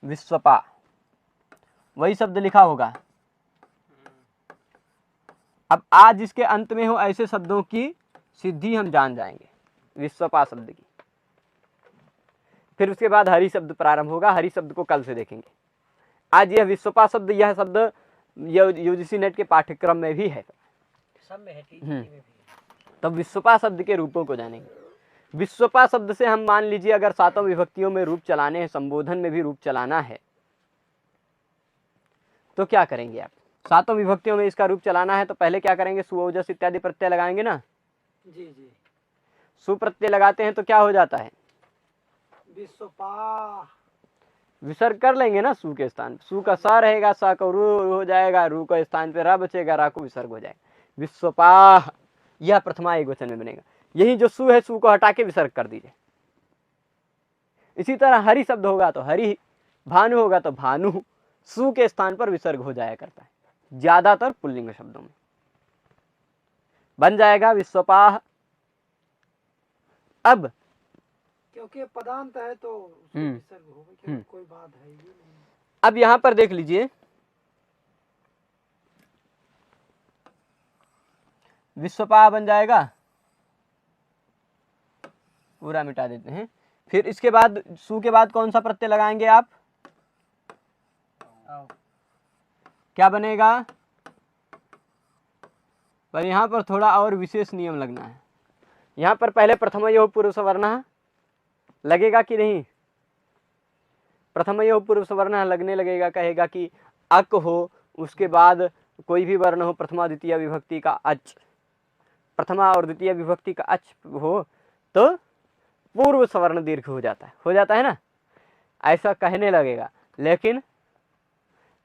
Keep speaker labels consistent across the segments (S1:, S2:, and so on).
S1: विश्वपा, वही शब्द लिखा होगा। अब आ जिसके अंत में हो ऐसे शब्दों की सिद्धि हम जान जाएंगे, विश्वपा शब्द की। फिर उसके बाद हरि शब्द प्रारंभ होगा, हरि शब्द को कल से देखेंगे। आज यह विश्वपा शब्द, यह शब्द यूजीसी नेट के पाठ्यक्रम में भी है,
S2: सब में है, टीचिंग में भी है।
S1: तब विश्वपा शब्द के रूपों को जानेंगे। विश्वपा शब्द से हम मान लीजिए अगर सातों विभक्तियों में रूप चलाने हैं, संबोधन में भी रूप चलाना है, तो क्या करेंगे आप? सातों विभक्तियों में इसका रूप चलाना है तो पहले क्या करेंगे? सु ओजस इत्यादि प्रत्यय लगाएंगे ना।
S2: जी जी।
S1: सु प्रत्यय लगाते हैं तो क्या हो जाता है?
S2: विश्वपा,
S1: विसर्ग कर लेंगे ना सु के स्थान। सु का सा रहेगा, सा का रू हो जाएगा, रू का स्थान पे रा बचेगा, रा को विसर्ग हो जाएगा। विश्वपा, यह प्रथमा एकवचन में बनेगा। यही जो सु है, सु को हटा के विसर्ग कर दीजिए। इसी तरह हरि शब्द होगा तो हरि, भानु होगा तो भानु, सु के स्थान पर विसर्ग हो जाया करता है ज्यादातर पुल्लिंग शब्दों में। बन जाएगा विश्वपाह। अब
S2: क्योंकि पदांत है तो उसमें विसर्ग होगा, क्योंकि कोई बात है ही नहीं।
S1: अब यहां पर देख लीजिए, विश्वपाह बन जाएगा, पूरा मिटा देते हैं। फिर इसके बाद सु के बाद कौन सा प्रत्यय लगाएंगे आप? क्या बनेगा? पर यहां पर थोड़ा और विशेष नियम लगना है। यहां पर पहले प्रथमयो पूर्व सवर्ण लगेगा कि नहीं? प्रथमयो पूर्व सवर्ण लगने लगेगा, कहेगा कि अक हो, उसके बाद कोई भी वर्ण हो, प्रथमा द्वितीय विभक्ति का अच, प्रथमा और द्वितीय विभक्ति का अच हो तो पूर्व सवर्ण दीर्घ हो जाता है ना, ऐसा कहने लगेगा। लेकिन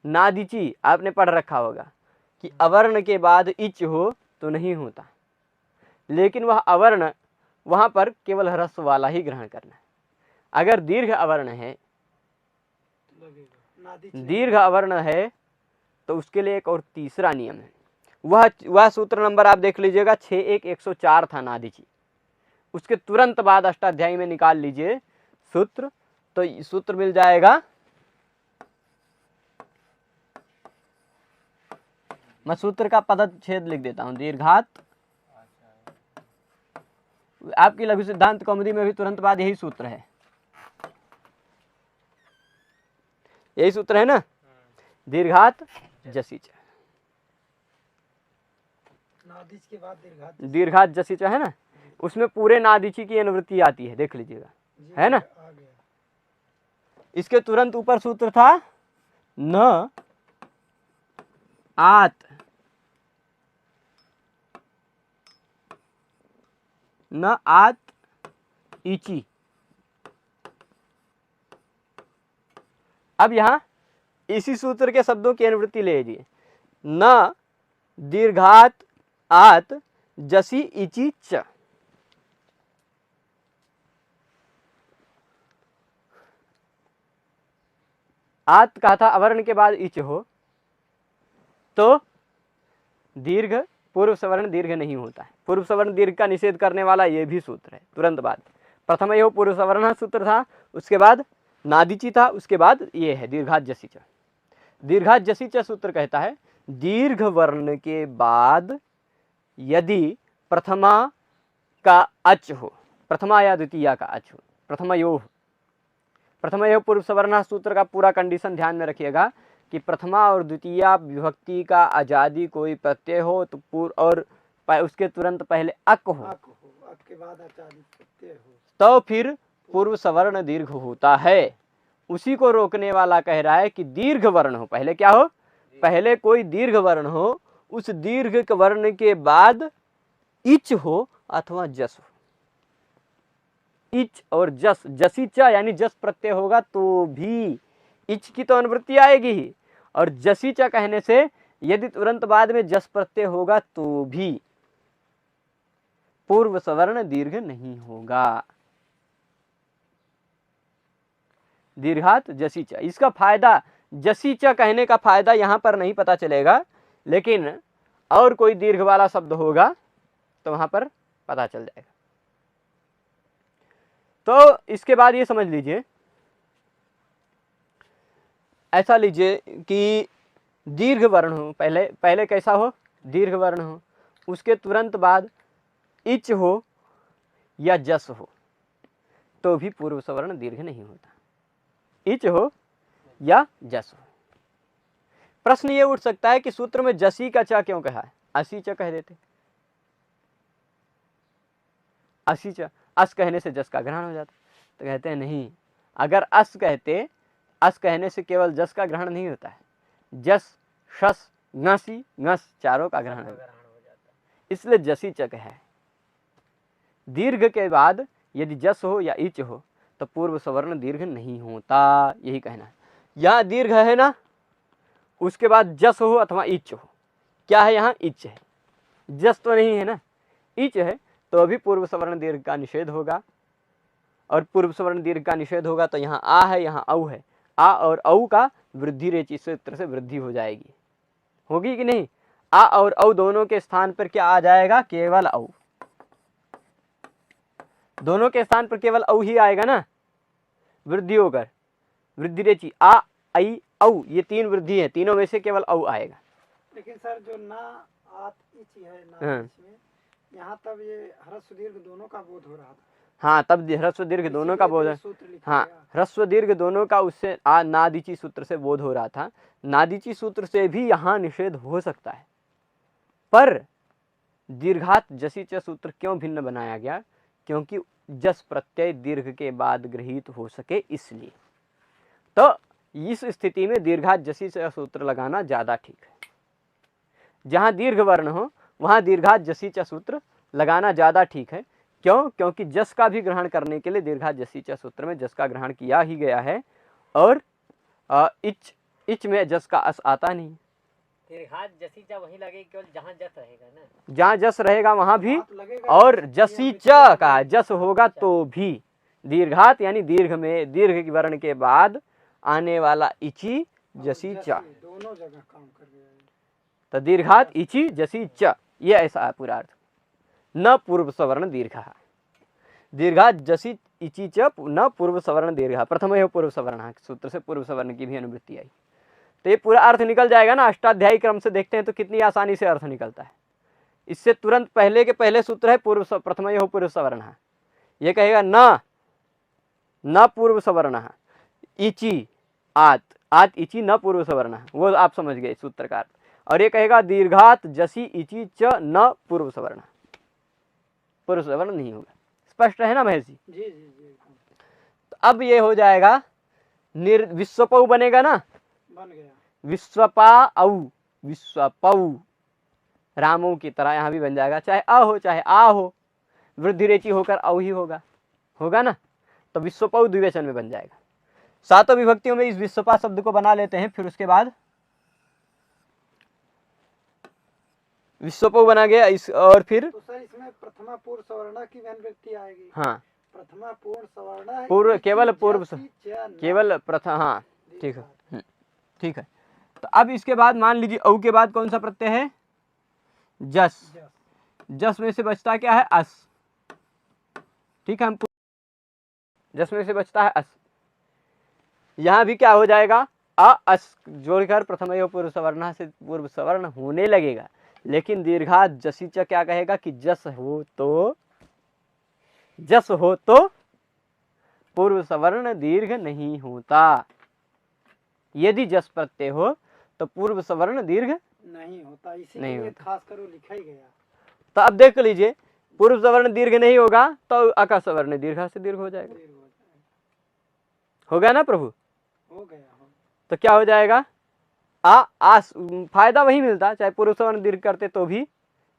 S1: नादिची आपने पढ़ रखा होगा कि अवर्ण के बाद इच हो तो नहीं होता, लेकिन वह अवर्ण वहां पर केवल ह्रस्व वाला ही ग्रहण करना है। अगर दीर्घ अवर्ण है, दीर्घ अवर्ण है तो उसके लिए एक और तीसरा नियम है। वह सूत्र नंबर आप देख लीजिएगा 6104 था नादिची। उसके तुरंत बाद अष्टाध्यायी में निकाल लीजिए सूत्र, तो सूत्र मिल जाएगा, मैं सूत्र का पदच्छेद लिख देता हूं। दीर्घात, आपकी लघु सिद्धांत कौमुदी में भी तुरंत बाद यही सूत्र है, यही सूत्र है ना, दीर्घात जसीच,
S2: नादिच के बाद
S1: दीर्घात जसीच है ना, उसमें पूरे नादिची की अनुवृत्ति आती है, देख लीजिएगा, है ना। इसके तुरंत ऊपर सूत्र था न आत, न आत इची। अब यहां इसी सूत्र के शब्दों की अनुवृत्ति ले लीजिए, न दीर्घात आत जसी इची च। आत कहा था अवर्ण के बाद इच हो तो दीर्घ, पूर्व सवर्ण दीर्घ नहीं होता है। पूर्व सवर्ण दीर्घ का निषेध करने वाला यह भी सूत्र है। तुरंत बाद प्रथम यह पूर्व सवर्ण सूत्र था, उसके बाद नादिची था, उसके बाद ये है दीर्घात जसीच। दीर्घात जसीच सूत्र कहता है दीर्घ वर्ण के बाद यदि प्रथमा का अच हो, प्रथमा या द्वितीया का अच हो, प्रथमयो पूर्व सवर्ण सूत्र का पूरा कंडीशन ध्यान में रखिएगा कि प्रथमा और द्वितीया विभक्ति का आजादी कोई प्रत्यय हो तो पूर्व और उसके तुरंत पहले अक हो,
S2: अक के बाद आचार्य प्रत्यय हो,
S1: तो फिर पूर्व सवर्ण दीर्घ होता है। उसी को रोकने वाला कह रहा है कि दीर्घ वर्ण हो, पहले क्या हो, पहले कोई दीर्घ वर्ण हो, उस दीर्घ वर्ण के बाद इच हो अथवा जस हो। इच और जस, जसीचा यानी जस प्रत्यय होगा तो भी इच की तो अनुवृत्ति आएगी ही, और जसीचा कहने से यदि तुरंत बाद में जस प्रत्यय होगा तो भी पूर्व सवर्ण दीर्घ नहीं होगा। दीर्घात जसीचा, इसका फायदा, जसीचा कहने का फायदा यहां पर नहीं पता चलेगा, लेकिन और कोई दीर्घ वाला शब्द होगा तो वहां पर पता चल जाएगा। तो इसके बाद ये समझ लीजिए ऐसा लीजिए कि दीर्घ वर्ण हो, पहले पहले कैसा हो, दीर्घ वर्ण हो, उसके तुरंत बाद इच हो या जस हो, तो भी पूर्व सवर्ण दीर्घ नहीं होता। इच हो या जस हो। प्रश्न ये उठ सकता है कि सूत्र में जसी का च क्यों कहा है, असी च कह देते। असी च, अस कहने से जस का ग्रहण हो जाता। तो कहते हैं नहीं, अगर अस कहते, अस कहने से केवल जस का ग्रहण नहीं होता है, जस, शस, ngसी, ngस चारों का ग्रहण हो जाता है, इसलिए जसी च कहा है। दीर्घ के बाद यदि जस हो या इच हो तो पूर्व सवर्ण दीर्घ नहीं होता, यही कहना है। यहाँ दीर्घ है ना, उसके बाद जस हो अथवा इच हो, क्या है यहाँ, इच है, जस तो नहीं है ना, इच है, तो अभी पूर्व सवर्ण दीर्घ का निषेध होगा। और पूर्व सवर्ण दीर्घ का निषेध होगा तो यहाँ आ है, यहाँ औ है, आ और औ का वृद्धि रेचि सूत्र से वृद्धि हो जाएगी, होगी कि नहीं। आ और औ दोनों के स्थान पर क्या आ जाएगा, केवल औ, दोनों के स्थान पर केवल औ ही आएगा ना, वृद्धि होकर, वृद्धि रेचि आ, आई, औ, ये तीन वृद्धि है, तीनों में से केवल औ आएगा।
S2: लेकिन सर जो ना आत इच है ना इच में, यहाँ तब ये ह्रस्व दीर्घ दोनों का बोध हो रहा था।
S1: हाँ, तब ह्रस्व दीर्घ दोनों का बोध है। हाँ, ह्रस्व दीर्घ दोनों का उससे नादीची सूत्र से बोध हो रहा था। नादीची सूत्र से भी यहाँ निषेध हो सकता है, पर दीर्घात जसी च सूत्र क्यों भिन्न बनाया गया, क्योंकि जस प्रत्यय दीर्घ के बाद गृहीत हो सके इसलिए। तो इस स्थिति में दीर्घात जसी च सूत्र लगाना ज्यादा ठीक है। जहाँ दीर्घ वर्ण हो वहाँ दीर्घात जसी च सूत्र लगाना ज्यादा ठीक है। क्यों, क्योंकि जस का भी ग्रहण करने के लिए दीर्घात जसी च सूत्र में जस का ग्रहण किया ही गया है, और इच में जस का अस आता नहीं।
S3: दीर्घात जसी च वही लगेगी केवल जहाँ जस रहेगा ना,
S1: जहाँ जस रहेगा वहां भी, और जसी च का जस होगा तो भी दीर्घात यानी दीर्घ में दीर्घ वर्ण के बाद आने वाला इची जसी च,
S2: दोनों जगह काम कर रहा है।
S1: तो दीर्घात इची जसी च, ये ऐसा पूरा अर्थ। न पूर्व सवर्ण दीर्घ, दीर्घात जसी इची च न पूर्व सवर्ण दीर्घ, प्रथम एवं पूर्व सवर्ण सूत्र से पूर्व सवर्ण की भी अनुवृत्ति आई। तो ये पूरा अर्थ निकल जाएगा ना। अष्टाध्यायी क्रम से देखते हैं तो कितनी आसानी से अर्थ निकलता है। इससे तुरंत पहले के पहले सूत्र है पूर्व प्रथम एवं पूर्व सवर्ण, ये कहेगा न पूर्व सवर्ण इची आत, आत इची न पूर्व सवर्ण, वो आप समझ गए सूत्रकार। और ये कहेगा दीर्घात जसी इची च न पूर्व सवर्ण, पूर्व सवर्ण नहीं होगा। स्पष्ट है ना महेश जी?
S2: जी जी जी।
S1: तो अब ये हो जाएगा विश्वपौ बनेगा ना,
S2: बन गया
S1: विश्वपा औ, विश्वपौ रामों की तरह यहाँ भी बन जाएगा, चाहे अ हो चाहे आ हो, वृद्धि रेचि होकर औ ही होगा, होगा ना। तो विश्वपौ द्विवचन में बन जाएगा। सातों विभक्तियों में इस विश्वपा शब्द को बना लेते हैं, फिर उसके बाद विश्वपौ बना गया इस, और फिर
S2: तो सर इसमें प्रथमा पूर्व सवर्ण की अनुवृत्ति आएगी।
S1: हाँ,
S2: प्रथमा पूर्ण सवर्ण
S1: पूर्व केवल पूर्व
S2: जसी च न।
S1: केवल प्रथम, हाँ ठीक है, ठीक है। तो अब इसके बाद मान लीजिए औ के बाद कौन सा प्रत्यय है, जस। जस में से बचता क्या है, अस। ठीक है, हम जस में से बचता है अस। यहाँ भी क्या हो जाएगा, अ अस जोड़कर प्रथम एवं पूर्व सवर्ण से पूर्व सवर्ण होने लगेगा। लेकिन दीर्घात जसी च क्या कहेगा कि जस हो तो पूर्व सवर्ण दीर्घ नहीं होता। यदि जस प्रत्यय हो तो पूर्व सवर्ण दीर्घ
S2: नहीं होता, इसीलिए खास कर वो लिखा ही गया।
S1: तो अब देख लीजिए, पूर्व सवर्ण दीर्घ नहीं होगा तो अका सवर्ण दीर्घ से दीर्घ हो जाएगा, होगा ना प्रभु?
S2: हो गया।
S1: तो क्या हो जाएगा, आस, फायदा वही मिलता, चाहे पूर्व सवर्ण दीर्घ करते तो भी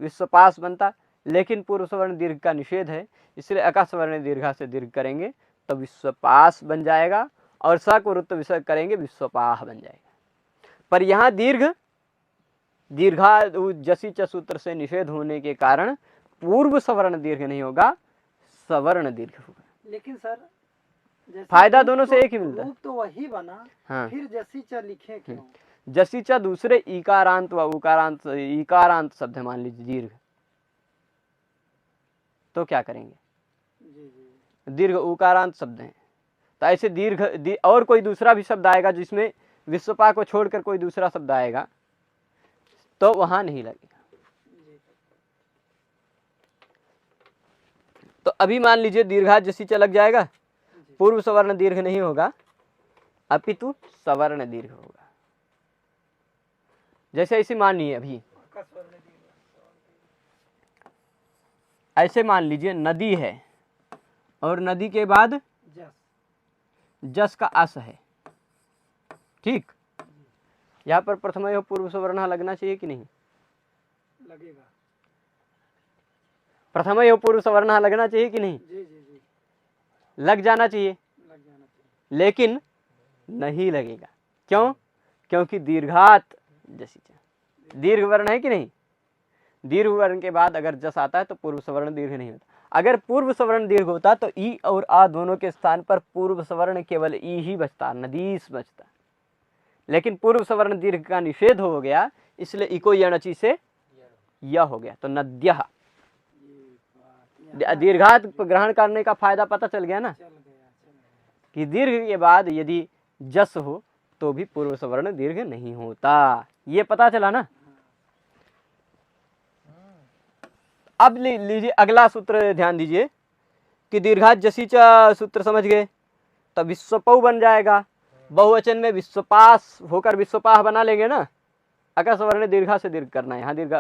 S1: विश्वपास बनता, लेकिन पूर्व सवर्ण दीर्घ का निषेध है, इसलिए अका सवर्ण दीर्घ से दीर्घ करेंगे तो विश्वपास बन जाएगा, और स को रुत्त विसर्ग करेंगे विश्वपाह बन जाएगा। पर यहाँ दीर्घा जसी च सूत्र से निषेध होने के कारण पूर्व सवर्ण दीर्घ नहीं होगा, सवर्ण दीर्घ होगा।
S2: लेकिन सर
S1: फायदा दोनों से एक ही मिलता है।
S2: तो वही बना,
S1: हाँ,
S2: फिर जसी च लिखे क्यों?
S1: जसी च दूसरे इकारांत व उकारांत, इकारांत शब्द है मान लीजिए दीर्घ, तो क्या करेंगे?
S2: जी जी।
S1: दीर्घ उकारांत शब्द है, तो ऐसे दीर्घ और कोई दूसरा भी शब्द आएगा जिसमें विश्वपा को छोड़कर कोई दूसरा शब्द आएगा तो वहां नहीं लगेगा। तो अभी मान लीजिए दीर्घा जसी लग जाएगा, पूर्व सवर्ण दीर्घ नहीं होगा अपितु सवर्ण दीर्घ होगा। जैसे ऐसे मानिए अभी ऐसे मान लीजिए नदी है और नदी के बाद
S2: जस
S1: जस का अस है, ठीक। यहाँ पर प्रथम यो पूर्व सवर्ण लगना चाहिए कि नहीं?
S2: लगेगा।
S1: प्रथम यो पूर्व सवर्ण लगना चाहिए कि नहीं?
S2: जी जी जी
S1: लग जाना चाहिए,
S2: लग जाना चाहिए।
S1: लेकिन नहीं लगेगा। क्यों? क्योंकि दीर्घात जसी दीर्घ वर्ण है कि नहीं? दीर्घ वर्ण के बाद अगर जस आता है तो पूर्व सवर्ण दीर्घ नहीं होता। अगर पूर्व सवर्ण दीर्घ होता तो ई और आ दोनों के स्थान पर पूर्व सवर्ण केवल ई ही बचता, नदीस बचता। लेकिन पूर्व सवर्ण दीर्घ का निषेध हो गया, इसलिए इको यणची से य हो गया, तो नद्यः। दीर्घात ग्रहण करने का फायदा पता चल गया ना,
S2: चल गया।
S1: कि दीर्घ के बाद यदि जस हो तो भी पूर्व सवर्ण दीर्घ नहीं होता, ये पता चला ना। अब लीजिए अगला सूत्र ध्यान दीजिए कि दीर्घात जसी च सूत्र समझ गए, तो विश्वपौ बन जाएगा। बहुवचन में विश्वपास होकर विश्वपाह बना लेंगे ना। अगर सवर्ण दीर्घा से दीर्घ करना है, यहाँ दीर्घ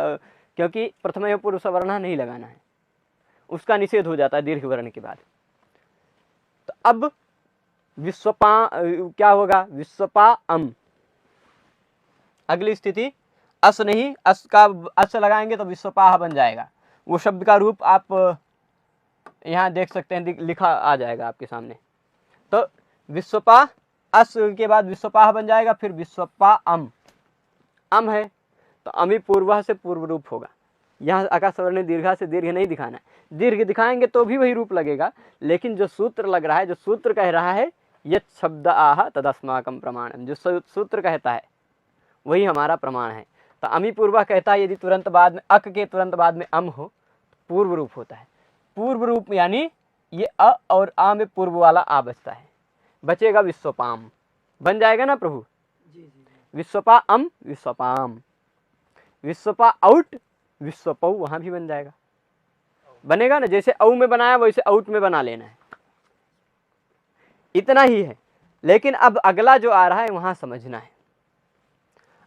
S1: क्योंकि प्रथम एवं पूर्व सवर्ण नहीं लगाना है, उसका निषेध हो जाता है दीर्घ वर्ण के बाद। तो अब विश्वपा क्या होगा? विश्वपा अम। अगली स्थिति अस नहीं, अस का अस लगाएंगे तो विश्वपाह बन जाएगा। वो शब्द का रूप आप यहाँ देख सकते हैं, लिखा आ जाएगा आपके सामने। तो विश्वपा अस के बाद विश्वपाह बन जाएगा, फिर विश्वपा अम। अम है तो अमी पूर्व से पूर्व रूप होगा। यहाँ आकाश सवर्ण दीर्घा से दीर्घ नहीं दिखाना है, दीर्घ दिखाएंगे तो भी वही रूप लगेगा। लेकिन जो सूत्र लग रहा है, जो सूत्र कह रहा है यत् शब्द आह तदस्माकं प्रमाणम, जो सूत्र कहता है वही हमारा प्रमाण है। तो अमी पूर्वा कहता है यदि तुरंत बाद में अक के तुरंत बाद में अम हो पूर्व रूप होता है। पूर्व रूप यानी ये अ और आ में पूर्व वाला आ बचता है, बचेगा विश्वपाम। बन जाएगा ना प्रभु?
S2: जी जी जी।
S1: विश्वपा अम विश्वपाम, विश्वपा आउट विश्वपौ, वहां भी बन जाएगा, बनेगा ना। जैसे औ में बनाया वैसे आउट में बना लेना है, इतना ही है। लेकिन अब अगला जो आ रहा है वहां समझना है।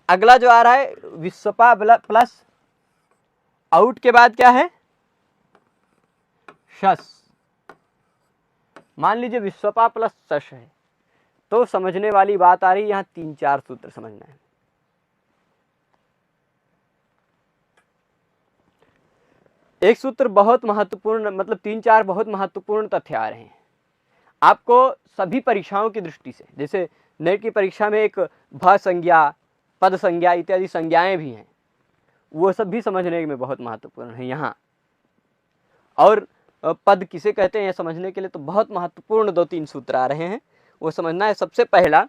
S1: अगला जो आ रहा है विश्वपा प्लस आउट के बाद क्या है? शस। मान लीजिए विश्वपा प्लस शश है, तो समझने वाली बात आ रही है, यहां 3-4 सूत्र समझना है। एक सूत्र बहुत महत्वपूर्ण, मतलब 3-4 बहुत महत्वपूर्ण तथ्य आ रहे हैं आपको सभी परीक्षाओं की दृष्टि से। जैसे नेट की परीक्षा में एक भ संज्ञा, पद संज्ञा इत्यादि संज्ञाएं भी हैं, वो सब भी समझने में बहुत महत्वपूर्ण है यहाँ। और पद किसे कहते हैं समझने के लिए तो बहुत महत्वपूर्ण 2-3 सूत्र आ रहे हैं, वो समझना है। सबसे पहला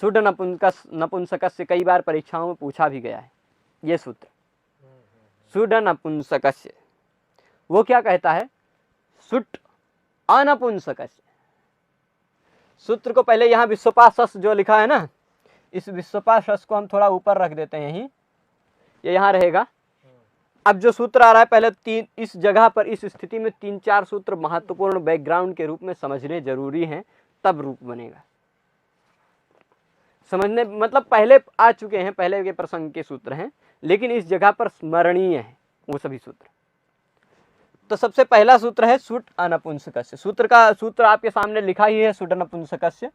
S1: शुद्ध नपुंसकस्य, कई बार परीक्षाओं में पूछा भी गया है ये सूत्र। शुद्ध नपुंसकस्य वो क्या कहता है? सुट अनपुंसकस्य। सूत्र को पहले यहाँ विश्वपा शस जो लिखा है ना, इस विश्वपा शस को हम थोड़ा ऊपर रख देते हैं, यहीं ये यहाँ रहेगा। अब जो सूत्र आ रहा है पहले 3, इस जगह पर इस स्थिति में 3-4 सूत्र महत्वपूर्ण बैकग्राउंड के रूप में समझने जरूरी हैं, तब रूप बनेगा। समझने मतलब पहले आ चुके हैं, पहले के प्रसंग के सूत्र हैं, लेकिन इस जगह पर स्मरणीय है वो सभी सूत्र। तो सबसे पहला सूत्र है सुट अनपुंसकस्य। सूत्र आपके सामने लिखा ही है सुट अनपुंसकस्य।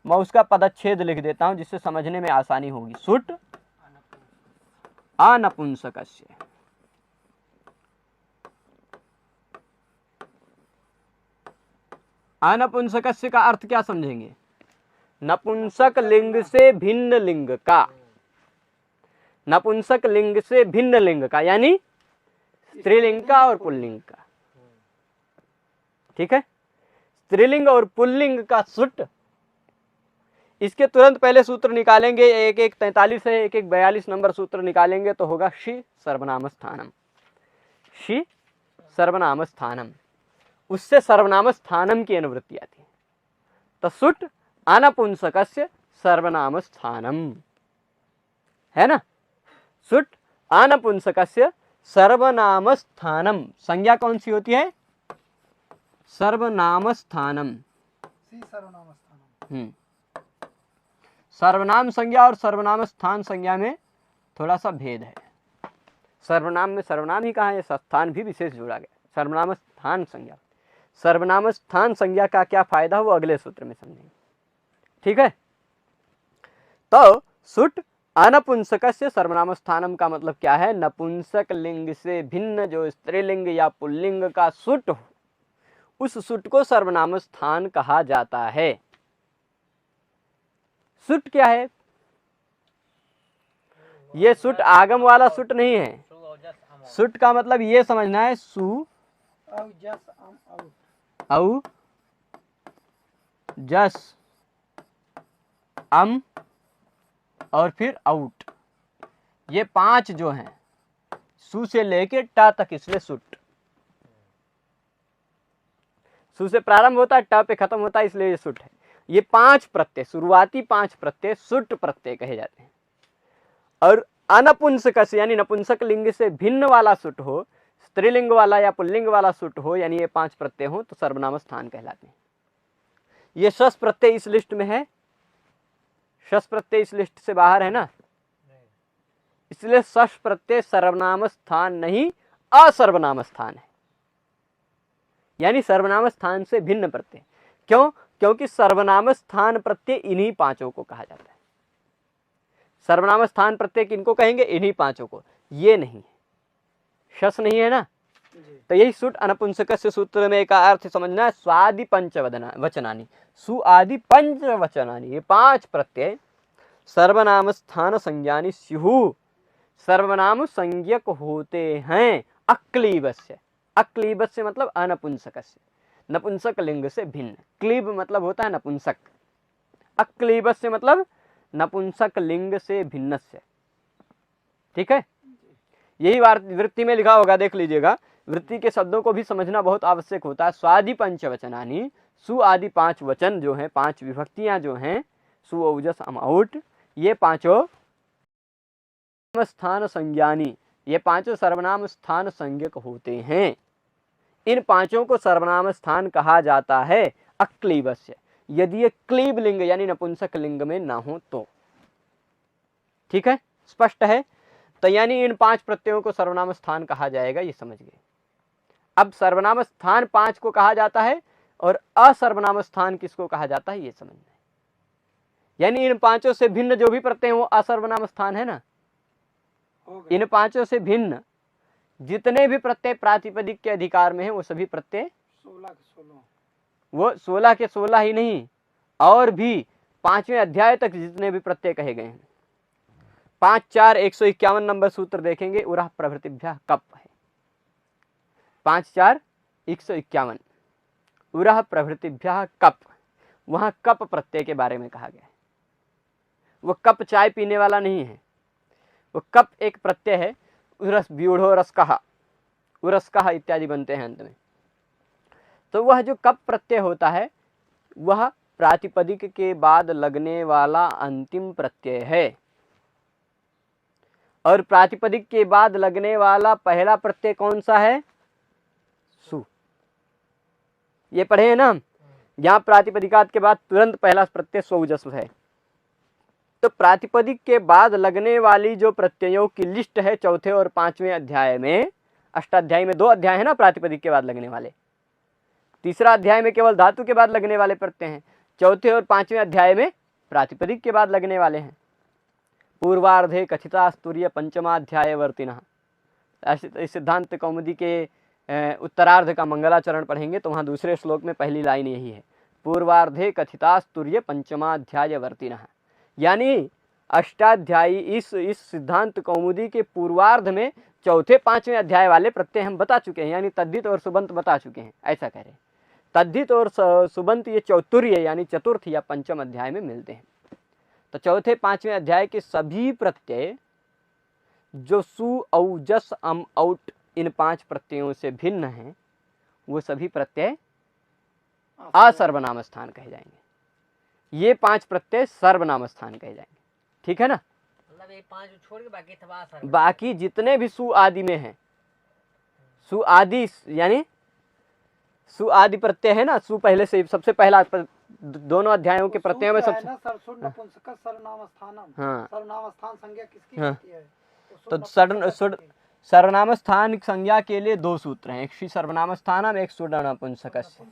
S1: मैं उसका पदच्छेद लिख देता हूं जिससे समझने में आसानी होगी। सुट अनपुंसकस्य। अनपुंसकस्य का अर्थ क्या समझेंगे? नपुंसक लिंग से भिन्न लिंग का, नपुंसक लिंग से भिन्न लिंग का, यानी स्त्रीलिंग का और पुल्लिंग का। ठीक है, स्त्रीलिंग और पुल्लिंग का सुट। इसके तुरंत पहले सूत्र निकालेंगे, एक 43 है, एक 42 नंबर सूत्र निकालेंगे तो होगा शी सर्वनाम स्थानम। शी सर्वनाम स्थानम, उससे सर्वनाम स्थानम की अनुवृत्ति आती है। तो सुट अनपुंसकस्य सर्वनाम स्थानम, है ना। सुट अनपुंसकस्य सर्वनाम स्थानम, संज्ञा कौन सी होती है? सर्वनाम स्थानम।
S2: सी सर्वनाम स्थानम।
S1: सर्वनाम संज्ञा और सर्वनाम स्थान संज्ञा में थोड़ा सा भेद है। सर्वनाम में सर्वनाम ही कहा है, स्थान भी विशेष जोड़ा गया। सर्वनाम स्थान संज्ञा, सर्वनाम स्थान संज्ञा का क्या फायदा वो अगले सूत्र में समझेंगे, ठीक है। तो सुट अनपुंसकस्य सर्वनाम स्थानम का मतलब क्या है? नपुंसक लिंग से भिन्न जो स्त्रीलिंग या पुल्लिंग का सुट हो, उस सुट को सर्वनाम स्थान कहा जाता है। सुट क्या है? ये सुट आगम वाला सुट नहीं है।
S3: सु और जस अम और।
S1: सुट का मतलब ये समझना है, सु
S2: औ जस अम आउट।
S1: औ जस अम और फिर आउट, ये 5 जो हैं सु से लेके टा तक, इसलिए सुट। सु से प्रारंभ होता है, टा पे खत्म होता है, इसलिए ये सुट है। ये 5 प्रत्यय, शुरुआती 5 प्रत्यय सुट प्रत्यय कहे जाते हैं। और अनपुंसक यानी नपुंसक लिंग से भिन्न वाला सुट हो, स्त्रीलिंग वाला या पुल्लिंग वाला सुट हो, यानी ये 5 प्रत्यय हो तो सर्वनाम स्थान कहलाते हैं। ये शस प्रत्यय इस लिस्ट में है, शस प्रत्यय इस लिस्ट से बाहर है ना, इसलिए शस प्रत्यय सर्वनाम स्थान नहीं, असर्वनाम स्थान है, यानी सर्वनाम स्थान से भिन्न प्रत्यय। क्यों? क्योंकि सर्वनाम स्थान प्रत्यय इन्हीं 5 को कहा जाता है। सर्वनाम स्थान प्रत्यय किनको कहेंगे? इन्हीं 5 को, ये नहीं है, शस नहीं है ना। तो यही सुट अनपुंसकस्य सूत्र में का अर्थ समझना है, स्वादि पंचवचनानि, सु आदि 5 वचनानि, ये 5 प्रत्यय सर्वनाम स्थान संज्ञानि स्युः, सर्वनाम संज्ञक होते हैं। अक्लीबस्य, अक्लीबस्य मतलब अनपुंसकस्य, नपुंसक लिंग से भिन्न। क्लीब मतलब होता है नपुंसक, अक्लीबस्य मतलब नपुंसक लिंग से भिन्नस्य, ठीक है। यही वृत्ति में लिखा होगा, देख लीजिएगा। वृत्ति के शब्दों को भी समझना बहुत आवश्यक होता है। स्वादि पंचवचनानि, सु आदि 5 वचन जो हैं, 5 विभक्तियां जो हैं, सु औजस अम औट, ये 5 स्थान संज्ञानी, ये 5 सर्वनाम स्थान संज्ञक होते हैं। इन 5 को सर्वनाम स्थान कहा जाता है अक्लीबस्य, यदि ये क्लीब लिंग यानी नपुंसक लिंग में ना हो तो, ठीक है, स्पष्ट है। तो यानी इन 5 प्रत्ययों को सर्वनाम स्थान कहा जाएगा, ये समझ गए। अब सर्वनाम स्थान 5 को कहा जाता है और असर्वनाम स्थान किसको कहा जाता है, ये समझना है। यानी इन 5 से भिन्न जो भी प्रत्यय वो असर्वनाम स्थान है ना। इन 5 से भिन्न जितने भी प्रत्यय प्रातिपदिक के अधिकार में है, वो सभी प्रत्यय
S2: 16 के 16,
S1: वो 16 के 16 ही नहीं, और भी 5वें अध्याय तक जितने भी प्रत्यय कहे गए हैं। 5-4 151 नंबर सूत्र देखेंगे, उरह प्रभृतिभ्यः कप है। 5-4 151 उरह प्रभृतिभ्यः कप, वहां कप प्रत्यय के बारे में कहा गया है। वो कप चाय पीने वाला नहीं है, वो कप एक प्रत्यय है। उरस व्यूढ़ो रसकहा, उरसकहा इत्यादि बनते हैं अंत में। तो वह जो कप प्रत्यय होता है वह प्रातिपदिक के बाद लगने वाला अंतिम प्रत्यय है, और प्रातिपदिक के बाद लगने वाला पहला प्रत्यय कौन सा है? सु। ये पढ़े हैं ना, यहाँ प्रातिपदिकात के बाद तुरंत पहला प्रत्यय स्वउजस है। तो प्रातिपदिक के बाद लगने वाली जो प्रत्ययों की लिस्ट है 4थे और 5वें अध्याय में, अष्टाध्यायी में 2 अध्याय है ना प्रातिपदिक के बाद लगने वाले, 3रा अध्याय में केवल धातु के बाद लगने वाले प्रत्यय हैं, 4थे और 5वें अध्याय में प्रातिपदिक के बाद लगने वाले हैं। पूर्वार्धे कथितास्तुर्य पंचमाध्यायवर्तिनः, इस सिद्धांत कौमुदी के उत्तरार्ध का मंगलाचरण पढ़ेंगे तो वहाँ दूसरे श्लोक में पहली लाइन यही है, पूर्वार्धे कथितास्तुर्य पंचमाध्यायवर्तिनः। यानी अष्टाध्यायी इस सिद्धांत कौमुदी के पूर्वार्ध में 4थे-5वें अध्याय वाले प्रत्यय हम बता चुके हैं, यानी तद्धित और सुबंत बता चुके हैं, ऐसा कह रहे हैं। तद्धित और सुबंत ये चौतुर्य यानी चतुर्थ या पंचम अध्याय में मिलते हैं। तो 4थे-5वें अध्याय के सभी प्रत्यय जो सु औ जस अम औट इन 5 प्रत्ययों से भिन्न हैं, वो सभी प्रत्यय असर्वनाम स्थान कहे जाएंगे। ये 5 प्रत्यय सर्वनाम स्थान कहे जाएंगे। ठीक है ना।
S3: मतलब ये 5 छोड़ के बाकी तबाह सर
S1: बाकी जितने भी सु आदि में हैं, सु आदि यानी सु आदि प्रत्यय है ना, सु पहले से सबसे पहला दोनों अध्यायों के प्रत्ययों में सबसे
S2: सर्वनाम स्थानम,
S1: हाँ
S2: सर्वनाम स्थान संज्ञा किसकी
S1: हाँ।
S2: होती है?
S1: तो सर्वनाम स्थान संज्ञा के लिए 2 सूत्र हैं, एक शी सर्वनाम स्थानम, एक सुड अनपुंसकस्य।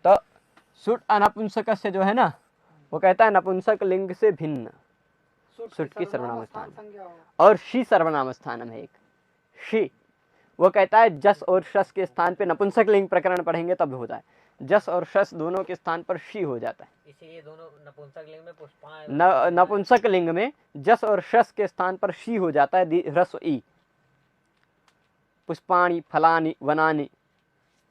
S1: तो सुड अनपुंसकस्य जो है ना, वो कहता है नपुंसक लिंग से भिन्न सुट की सर्वनाम स्थान, और शी सर्वनाम स्थानम है एक शी, वो कहता है जस और शस के स्थान पे नपुंसक लिंग प्रकरण पढ़ेंगे तब होता है, जस और शस दोनों के स्थान पर शी हो जाता है।
S3: इसीलिए दोनों नपुंसक लिंग में पुष्पा
S1: नपुंसक लिंग में जस और शस के स्थान पर शी हो जाता है, ह्रस्व ई। पुष्पाणी, फलानी, वनानी,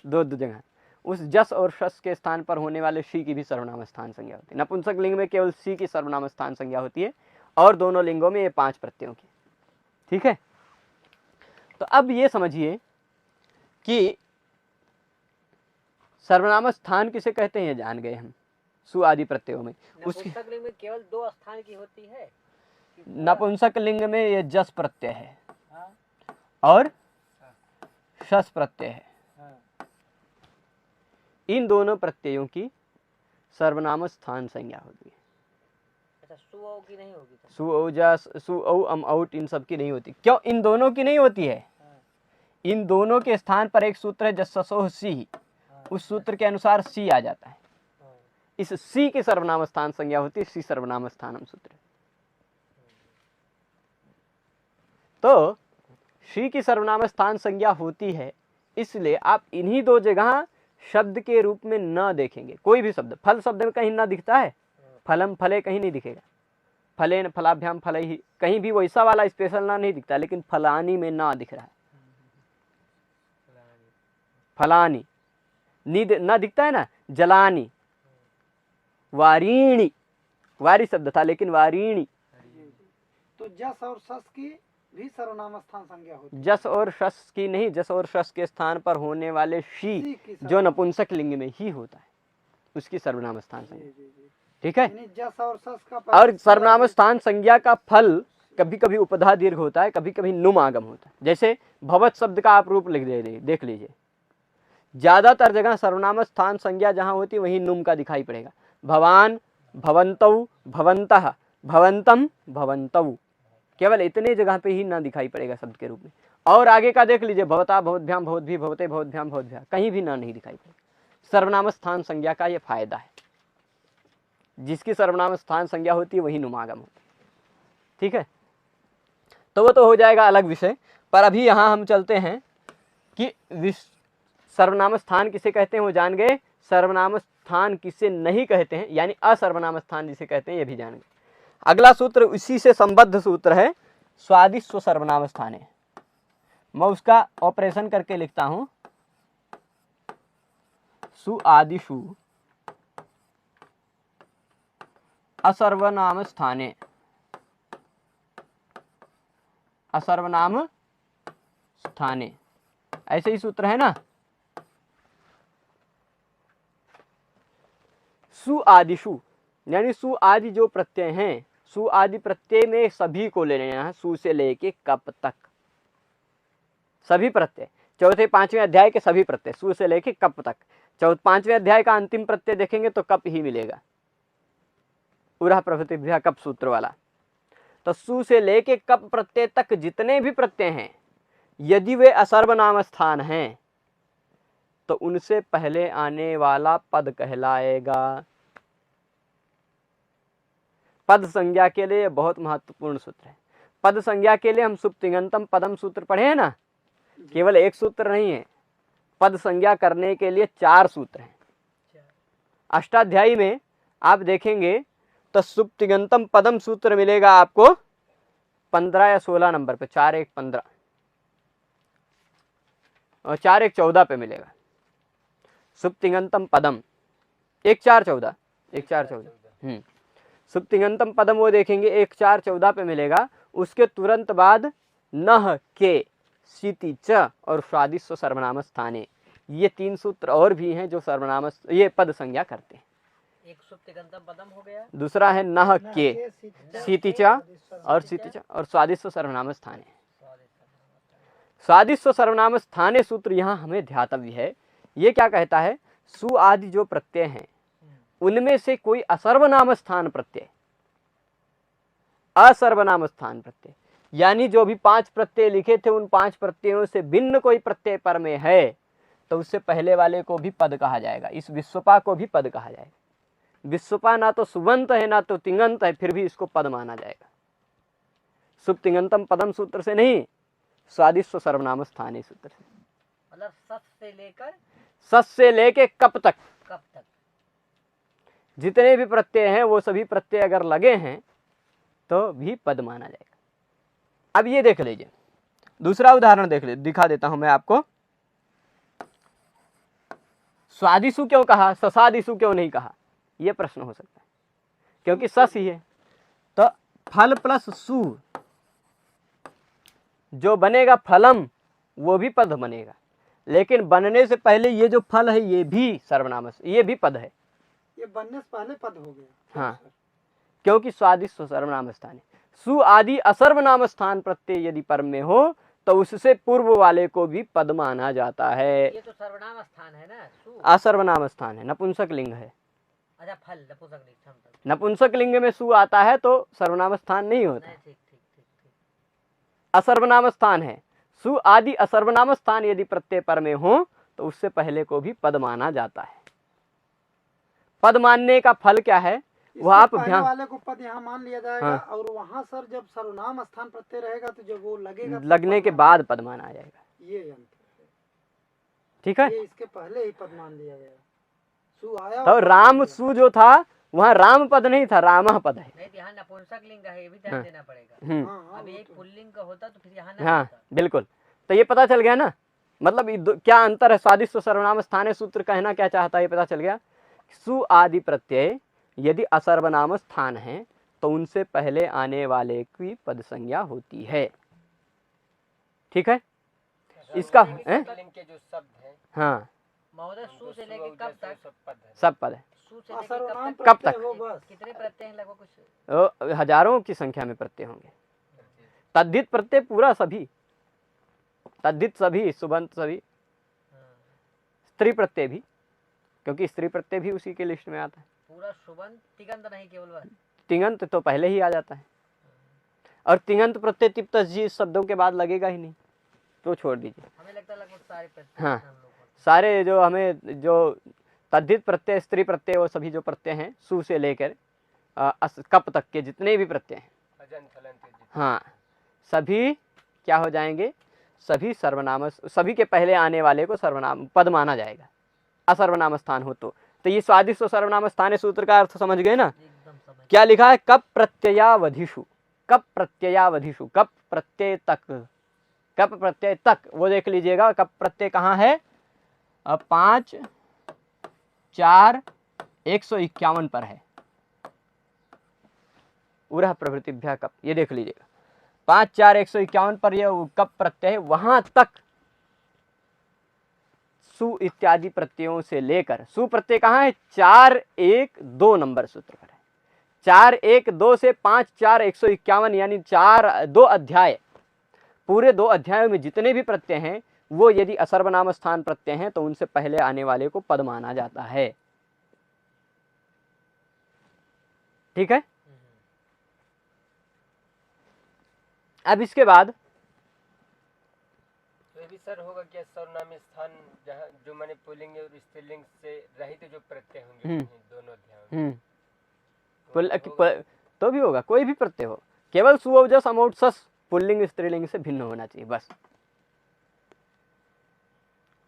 S1: दो जगह उस जस और शस के स्थान पर होने वाले शी की भी सर्वनाम स्थान संज्ञा होती है। नपुंसक लिंग में केवल शी की सर्वनाम स्थान संज्ञा होती है, और दोनों लिंगों में ये 5 प्रत्ययों की। ठीक है। तो अब ये समझिए कि सर्वनाम स्थान किसे कहते हैं, जान गए हम सु आदि प्रत्ययों में। उसके
S3: नपुंसक लिंग में केवल 2 स्थान की होती है।
S1: नपुंसक लिंग में ये जस प्रत्यय है और शस प्रत्यय है। इन दोनों प्रत्ययों की सर्वनाम स्थान संज्ञा होती है।
S3: अच्छा, सु औ की नहीं होगी?
S1: सु औ जस, सु औ अम औट, इन सब की नहीं होती। क्यों इन दोनों की नहीं होती है? इन दोनों के स्थान पर एक सूत्र है जससोह सी, उस सूत्र के अनुसार सी आ जाता है। इस सी की सर्वनाम स्थान संज्ञा होती है सी सर्वनाम स्थानम सूत्र। तो सी की सर्वनाम स्थान संज्ञा होती है, इसलिए आप इन्हीं 2 जगह शब्द के रूप में न देखेंगे। कोई भी शब्द फल शब्द में कहीं ना दिखता है, फलम फले कहीं नहीं दिखेगा, फलेन फलाभ्याम फल ही, कहीं भी वैसा वाला स्पेशल ना नहीं दिखता, लेकिन फलानी में ना दिख रहा है। फलानी ना दिखता है ना, जलानी, वारीणी, वारी शब्द था लेकिन वारीणी।
S2: तो जस और सस की भी सर्वनाम स्थान संज्ञा होती है।
S1: जस और शस की नहीं, जस और शस के स्थान पर होने वाले शी जो नपुंसक लिंग में ही होता है, उसकी सर्वनाम स्थान संज्ञा। ठीक है।
S2: जस और सस का
S1: और सर्वनाम स्थान संज्ञा का फल कभी कभी उपधा दीर्घ होता है, कभी कभी नुम आगम होता है। जैसे भवत शब्द का आप रूप लिख दे, देख लीजिए, ज्यादातर जगह सर्वनाम स्थान संज्ञा जहां होती है वहीं नुम का दिखाई पड़ेगा। भवान, भवन्तौ, भवन्तः, भवन्तम, भवन्तौ, केवल इतने जगह पे ही ना दिखाई पड़ेगा शब्द के रूप में। और आगे का देख लीजिए, भवता, भवद्भ्याम, भवद्भी, भवते, भवद्भ्याम, भवद्भ्या, कहीं भी ना नहीं दिखाई पड़ेगा। सर्वनाम स्थान संज्ञा का ये फायदा है, जिसकी सर्वनाम स्थान संज्ञा होती है वही नुमागम होती है। ठीक है। तो वो तो हो जाएगा अलग विषय, पर अभी यहाँ हम चलते हैं कि सर्वनाम स्थान किसे कहते हैं वो जान गए, सर्वनाम स्थान किसे नहीं कहते हैं, यानी असर्वनाम स्थान जिसे कहते हैं ये भी जान गए। अगला सूत्र इसी से संबद्ध सूत्र है स्वादिस्व सर्वनाम स्थान है। मैं उसका ऑपरेशन करके लिखता हूं, सु आदिशु असर्वनाम स्थाने, असर्वनाम स्थाने, ऐसे ही सूत्र है ना। सु आदिशु यानी सु आदि जो प्रत्यय हैं, सु आदि प्रत्यय में सभी को ले लेना है, सु से लेके कप तक सभी प्रत्यय, चौथे 5वें अध्याय के सभी प्रत्यय सु से लेके कप तक। 5वें अध्याय का अंतिम प्रत्यय देखेंगे तो कप ही मिलेगा, उरह प्रभृतिभ्यः कप सूत्र वाला। तो सु से लेके कप प्रत्यय तक जितने भी प्रत्यय हैं, यदि वे असर्वनाम स्थान हैं तो उनसे पहले आने वाला पद कहलाएगा। पद संज्ञा के लिए बहुत महत्वपूर्ण सूत्र है। पद संज्ञा के लिए हम सुप्तिङन्तम पदम सूत्र पढ़े हैं ना, केवल एक सूत्र नहीं है, पद संज्ञा करने के लिए 4 सूत्र हैं। अष्टाध्यायी में आप देखेंगे तो सुप्तिङन्तम पदम सूत्र मिलेगा आपको 15 या 16 नंबर पे, 4 1 15 और 4 1 14 पे मिलेगा। सुप्तिङन्तम पदम 1 4 14 1 4 14 सुप्तिङन्तम पदम वो देखेंगे 1 4 14 पे मिलेगा। उसके तुरंत बाद नह के सीति च और स्वादिस्व सर्वनाम स्थाने, ये 3 सूत्र और भी हैं जो सर्वनाम ये पद संज्ञा करते हैं।
S3: एक सुप्तिगंतम पदम हो गया।
S1: दूसरा है नह के सीतिचा और
S2: सीतिचा
S1: सीतिचा और स्वादिष्ट सर्वनाम स्थाने। स्वादिष्ट सर्वनाम स्थाने सूत्र यहाँ हमें ध्यातव्य है। ये क्या कहता है, सु आदि जो प्रत्यय हैं उनमें से कोई असर्वनाम स्थान प्रत्यय, असर्वनाम स्थान प्रत्यय, यानी जो भी 5 प्रत्यय लिखे थे उन 5 प्रत्ययों से भिन्न कोई प्रत्यय पर में है तो उससे पहले वाले को भी पद कहा जाएगा। इस विश्वपा को भी पद कहा जाएगा। विश्वपा ना तो सुबंत है ना तो तिंगंत है, फिर भी इसको पद माना जाएगा। सुप तिंगंतम पदम सूत्र से नहीं, स्वादिष्ट सर्वनाम स्थानीय सूत्र से।
S3: मतलब
S1: सस से लेके कब तक,
S3: कब तक
S1: जितने भी प्रत्यय हैं वो सभी प्रत्यय अगर लगे हैं तो भी पद माना जाएगा। अब ये देख लीजिए, दूसरा उदाहरण देख लीजिए, दिखा देता हूं मैं आपको। स्वादिशु क्यों कहा, ससादिशु क्यों नहीं कहा, यह प्रश्न हो सकता है, क्योंकि सस ही है। तो फल प्लस सु जो बनेगा फलम वो भी पद बनेगा, लेकिन बनने से पहले ये जो फल है ये भी सर्वनाम, ये भी पद है।
S2: ये बनने से पहले पद हो गया।
S1: हाँ, क्योंकि स्वादिष्ट सर्वनाम स्थान है। सु आदि असर्वनाम स्थान प्रत्यय यदि पर में हो तो उससे पूर्व वाले को भी पद माना जाता है।
S3: ये तो सर्वनाम स्थान है ना, सु
S1: असर्वनाम स्थान है, नपुंसक लिंग है।
S3: अच्छा फल नपुंसक लिंग,
S1: नपुंसक लिंग में सु आता है तो सर्वनाम स्थान नहीं होता,
S3: ठीक ठीक ठीक ठीक।
S1: असर्वनाम स्थान है। सु आदि असर्वनाम स्थान यदि प्रत्यय पर में हो तो उससे पहले को भी पद माना जाता है। पद मानने का फल क्या है वह आप
S2: पहले
S1: ध्यान,
S2: वाले को पद यहाँ मान लिया जाएगा।
S1: हाँ।
S2: और वहाँ सर जब सर्वनाम स्थान प्रत्यय रहेगा तो जब वो लगेगा तो
S1: लगने
S2: पद
S1: के
S2: मान-
S1: बाद पद माना जाएगा।
S2: ये अंतर है।
S1: ठीक है,
S2: ये इसके पहले ही पद मान लिया गया। सु आया
S1: तो
S2: और
S1: राम
S2: पद
S1: सु जो था वहाँ राम पद नहीं था, रामह पद है।
S3: नहीं तो यहाँ नपुंसक लिंग है, ये भी ध्यान
S1: हाँ।
S3: देना पड़ेगा।
S2: दिया। हाँ, हाँ,
S3: अब
S2: वो
S3: एक
S2: तो-
S3: पुल्लिंग का होता तो फिर यहाँ ना
S1: हाँ
S3: होता।
S1: बिल्कुल, तो ये पता चल गया ना, मतलब क्या अंतर है। स्वादिष्ट सर्वनाम स्थानीय सूत्र कहना क्या चाहता है ये पता चल गया। सु आदि प्रत्यय यदि असर्वनाम स्थान है तो उनसे पहले आने वाले की पद संज्ञा होती है। ठीक है, इसका
S4: लिंग के जो शब्द हैं
S1: हाँ
S3: महोदय सु से लेके कब तक,
S4: सब पद है।
S1: सब पद है।
S3: सु से लेके
S2: सर्वनाम
S3: कब
S1: कब
S2: प्रत्यय
S1: तक?
S2: हो बस।
S3: तक कितने प्रत्यय हैं लगभग कुछ?
S1: वो हजारों की संख्या में प्रत्यय होंगे। तद्धित प्रत्यय पूरा सभी, तद्धित सभी, सुबंत सभी, स्त्री प्रत्यय भी, क्योंकि स्त्री प्रत्यय भी उसी के लिस्ट में आता है।
S3: पूरा सुबंत तिगंत नहीं केवल बस।
S1: तिंगंत तो पहले ही आ जाता है, और तिंगंत प्रत्यय तिप्त जी शब्दों के बाद लगेगा ही नहीं, तो छोड़ दीजिए।
S3: हमें लगता है लगभग सारे प्रत्यय
S1: हाँ।
S3: हम लोग को।
S1: सारे जो हमें जो तद्धित प्रत्यय, स्त्री प्रत्यय, वो सभी जो प्रत्यय हैं सु से लेकर कप तक के जितने भी प्रत्यय हैं,
S4: अजंत हलंत जित-
S1: हाँ सभी क्या हो जाएंगे, सभी सर्वनाम, सभी के पहले आने वाले को सर्वनाम पद माना जाएगा, असर्वनाम स्थान हो तो। ये स्वादिष्ट सर्वनाम स्थानीय सूत्र का अर्थ समझ गए ना।
S3: एकदम समझ।
S1: क्या लिखा है, कप प्रत्ययावधिषु, कप प्रत्ययावधिषु, कप प्रत्यय तक, कप प्रत्यय तक, वो देख लीजिएगा कप प्रत्यय कहाँ है। 5, 4, 151 पर है। उरह प्रभृतिभ्या कप, ये देख लीजिएगा 5, 4, 151 पर ये कप प्रत्यय है, वहां तक सु इत्यादि प्रत्ययों से लेकर, सु प्रत्यय कहाँ है, 4, 1, 2 नंबर सूत्र पर है। 4, 1, 2 से 5, 4, 151 यानी 2 अध्याय, पूरे 2 अध्यायों में जितने भी प्रत्यय हैं वो यदि असर्वनाम स्थान प्रत्यय हैं तो उनसे पहले आने वाले को पद माना जाता है। ठीक है, अब इसके बाद
S4: तो ये भी सर होगा कि सर्वनामी स्थान जहाँ जो मैंने पुल्लिंग और स्त्रीलिंग से रहित जो प्रत्यय होंगे
S1: हम्म।
S4: उन्हीं दोनों अध्यायों में।
S1: तो भी होगा, कोई भी प्रत्यय हो, केवल सुवजस अमौट सस पुल्लिंग स्त्रीलिंग से भिन्न होना चाहिए बस।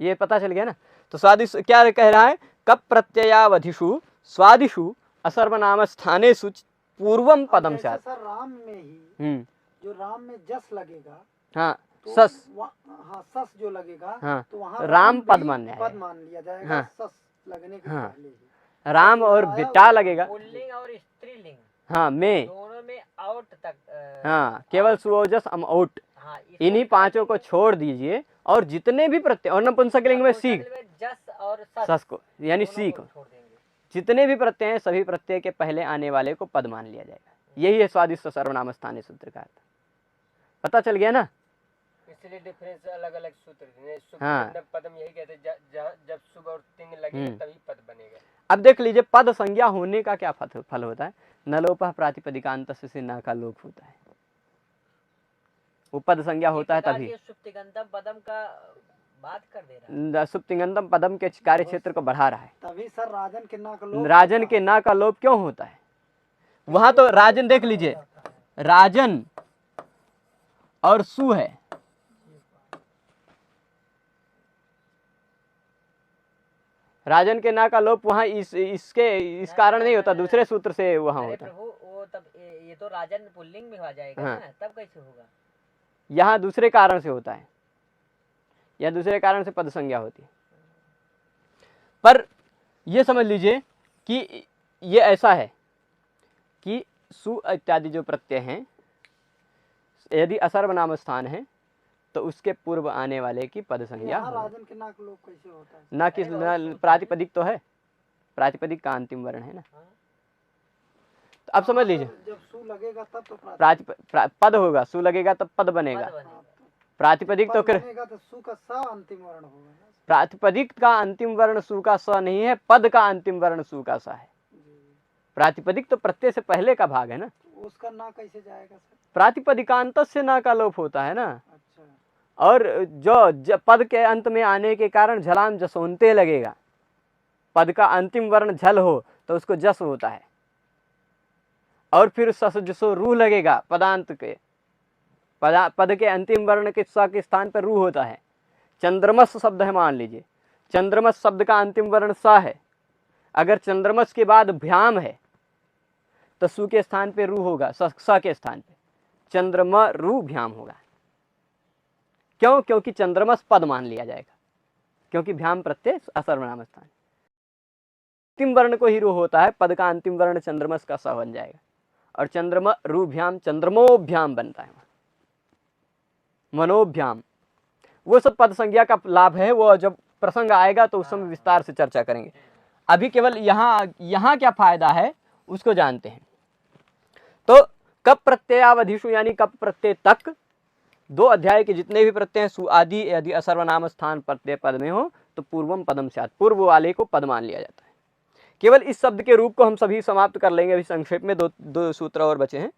S1: ये पता चल गया ना। तो स्वादिशु क्या कह रहा है, कप प्रत्ययावधिषु स्वादिषु असर्वनाम स्थानेषु पूर्वम पदम
S2: जैसे
S1: स्यात्।
S2: सर राम में ही जो राम में जस लगेगा
S1: हाँ
S2: तो
S1: सस,
S2: हाँ सस जो लगेगा
S1: हाँ
S2: तो वहाँ
S1: राम पद
S2: भी
S1: मान्य है।
S2: पद मान लिया जाएगा।
S1: हाँ।
S2: सस लगने के
S1: हाँ।
S2: पहले ही
S1: राम और बिटा लगेगा,
S3: पुल्लिंग और स्त्रीलिंग
S1: हाँ में,
S3: दोनों में आउट तक
S1: हाँ केवल सुवजस अमौट,
S3: हाँ,
S1: इन्हीं पांचों को छोड़ दीजिए और जितने भी प्रत्यय, और नपुंसक लिंग में सी,
S3: जस और सस
S1: सस को यानी
S3: दोनों
S1: सी
S3: को
S1: को,
S3: छोड़ देंगे।
S1: जितने भी प्रत्यय हैं सभी प्रत्यय के पहले आने वाले को पद मान लिया जाएगा। यही है स्वादिष्ट सर्वनाम स्थानीय सूत्र का अर्थ। पता चल गया ना?
S4: इसलिए डिफरेंस अलग अलग सूत्र हैं।
S1: हाँ।
S4: पदम यही कहते हैं जब शुभ और तिंग लगे तभी पद बनेगा।
S1: अब देख लीजिए, पद संज्ञा होने का क्या फल होता है? नलोपः प्रातिपदिकांत से ना का लोप होता है। वो पद संज्ञा होता है तभी।
S3: सुप्तिगंतम पदम का बात कर दे रहा है।
S1: सुप्तिगंतम पदम के कार्य क्षेत्र को बढ़ा रहा है।
S2: तभी सर राजन के ना का लोप
S1: राजन के ना का लोप क्यों होता है? वहां तो राजन, देख लीजिए, राजन और सु है। राजन के ना का लोप वहां इस कारण नहीं होता, दूसरे सूत्र से वहां
S3: अरे
S1: होता है।
S3: प्रभु वो तब ये तो राजन पुल्लिंग में हो जाएगा
S1: हाँ।
S3: ना, तब कैसे होगा?
S1: यहाँ दूसरे कारण से होता है, या दूसरे कारण से पद संज्ञा होती है। पर ये समझ लीजिए कि ये ऐसा है कि सु इत्यादि जो प्रत्यय हैं, यदि असर्वनाम स्थान है तो उसके पूर्व आने वाले की पद संज्ञा
S2: यहाँ
S1: हो।
S2: राजन के ना का लोप कैसे होता है?
S1: ना किस प्रातिपदिक तो है, प्रातिपदिक का अंतिम वर्ण है ना। तो अब समझ लीजिए,
S2: जब सु लगेगा तब तो
S1: पद होगा, सु लगेगा तब पद बनेगा। प्रातिपदिक तो फिर
S2: बनेगा तो सु का स अंतिम वर्ण होगा ना।
S1: प्रातिपदिक का अंतिम वर्ण सु का स नहीं है, पद का अंतिम वर्ण सु का स है। प्रातिपदिक तो प्रत्यय से पहले का भाग है ना।
S2: उसका ना कैसे जाएगा सर?
S1: प्रातिपदिकांत से ना का लोप होता है ना।
S2: अच्छा।
S1: और जो पद के अंत में आने के कारण झलाम जसोनते लगेगा। पद का अंतिम वर्ण झल हो तो उसको जस होता है, और फिर सस जसो रू लगेगा पदांत के। पद के अंतिम वर्ण के स के स्थान पर रू होता है। चंद्रमस शब्द है, मान लीजिए चंद्रमस शब्द का अंतिम वर्ण स है। अगर चंद्रमस के बाद भ्याम है तो सु के स्थान पे रू होगा, स के स्थान पे चंद्रमा रू भ्याम होगा। क्यों? क्योंकि चंद्रमस पद मान लिया जाएगा, क्योंकि भ्याम प्रत्यय असर्वनाम स्थान। अंतिम वर्ण को ही रू होता है, पद का अंतिम वर्ण चंद्रमस का स बन जाएगा, और चंद्रमा रूभ्याम चंद्रमोभ्याम बनता है। मनोभ्याम, वो सब पद संज्ञा का लाभ है, वो जब प्रसंग आएगा तो उस समय विस्तार से चर्चा करेंगे। अभी केवल यहाँ क्या फायदा है उसको जानते हैं। तो कप प्रत्ययावधिषु यानी कप प्रत्यय तक 2 अध्याय के जितने भी प्रत्यय हैं सु आदि यदि असर्वनाम स्थान प्रत्यय पद में हो तो पूर्वम पदम स्यात्, पूर्व वाले को पद मान लिया जाता है। केवल इस शब्द के रूप को हम सभी समाप्त कर लेंगे। अभी संक्षेप में दो सूत्र और बचे हैं।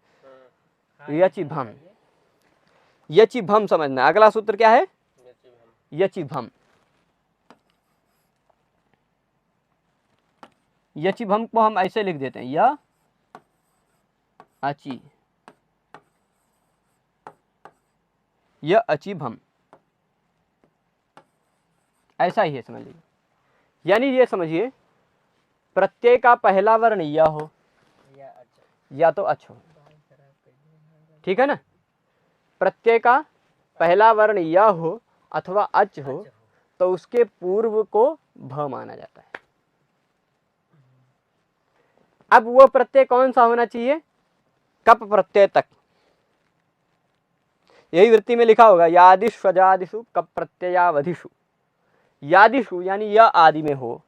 S1: यचिभम, यचिभम समझना। अगला सूत्र क्या है? यचिभम। यचिभम को हम ऐसे लिख देते हैं, य अचि, य अचिभम, ऐसा ही है, समझ लीजिए। यानी ये समझिए प्रत्यय का पहला वर्ण य हो या तो अच हो, ठीक है ना। प्रत्यय का पहला वर्ण य हो अथवा अच हो तो उसके पूर्व को भ माना जाता है। अब वो प्रत्यय कौन सा होना चाहिए? कप प्रत्यय तक। यही वृत्ति में लिखा होगा, यादिषु अजादिषु कप प्रत्ययावधिषु। यादिषु यानी य आदि में हो,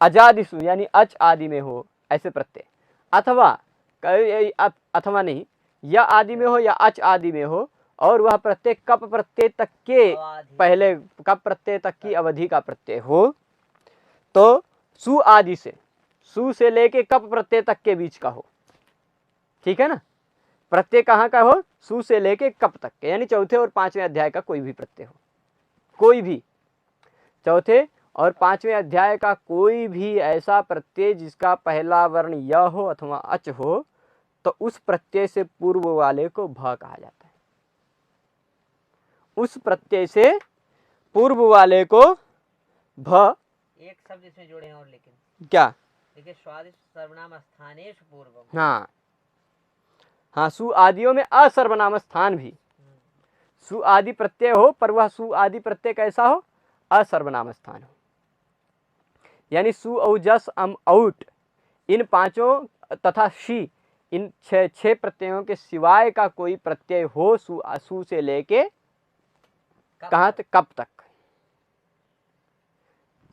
S1: अजादिषु यानी अच आदि में हो, ऐसे प्रत्यय। अथवा नहीं, या आदि में हो या अच आदि में हो, और वह प्रत्यय कप प्रत्यय तक के पहले, कप प्रत्यय तक की अवधि का प्रत्यय हो, तो सु आदि से, सु से लेके कप प्रत्यय तक के बीच का हो, ठीक है ना। प्रत्यय कहाँ का हो? सु से लेके कप तक के, यानी चौथे और 5वें अध्याय का कोई भी प्रत्यय हो। कोई भी चौथे और 5वें अध्याय का कोई भी ऐसा प्रत्यय जिसका पहला वर्ण य हो अथवा अच हो, तो उस प्रत्यय से पूर्व वाले को भ कहा जाता है। उस प्रत्यय से पूर्व वाले को भ।
S3: एक शब्द इसमें जोड़े हैं और, लेकिन
S1: क्या?
S3: देखिए स्वादिष्ट सर्वनाम स्थानेश पूर्वम।
S1: हाँ हाँ, सु आदियों में असर्वनाम स्थान भी। सु आदि प्रत्यय हो पर वह सु आदि प्रत्यय कैसा हो? असर्वनाम स्थान हो। यानी सु औ जस अम औट, इन 5 तथा शी, इन 6 प्रत्ययों के सिवाय का कोई प्रत्यय हो सु से लेके कहाँ तक? कब तक।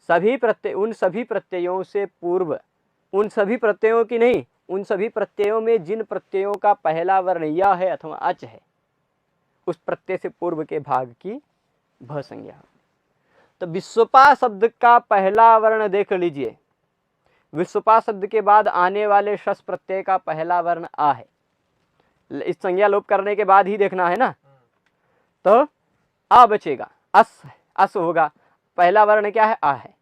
S1: सभी प्रत्यय, उन सभी प्रत्ययों से पूर्व, उन सभी प्रत्ययों की नहीं, उन सभी प्रत्ययों में जिन प्रत्ययों का पहला वर्ण या है अथवा अच है, उस प्रत्यय से पूर्व के भाग की भ संज्ञा होगी। तो विश्वपा शब्द का पहला वर्ण देख लीजिए, विश्वपा शब्द के बाद आने वाले शस प्रत्यय का पहला वर्ण आ है। इस संज्ञा लोप करने के बाद ही देखना है ना, तो आ बचेगा, अस होगा, पहला वर्ण क्या है, आ है।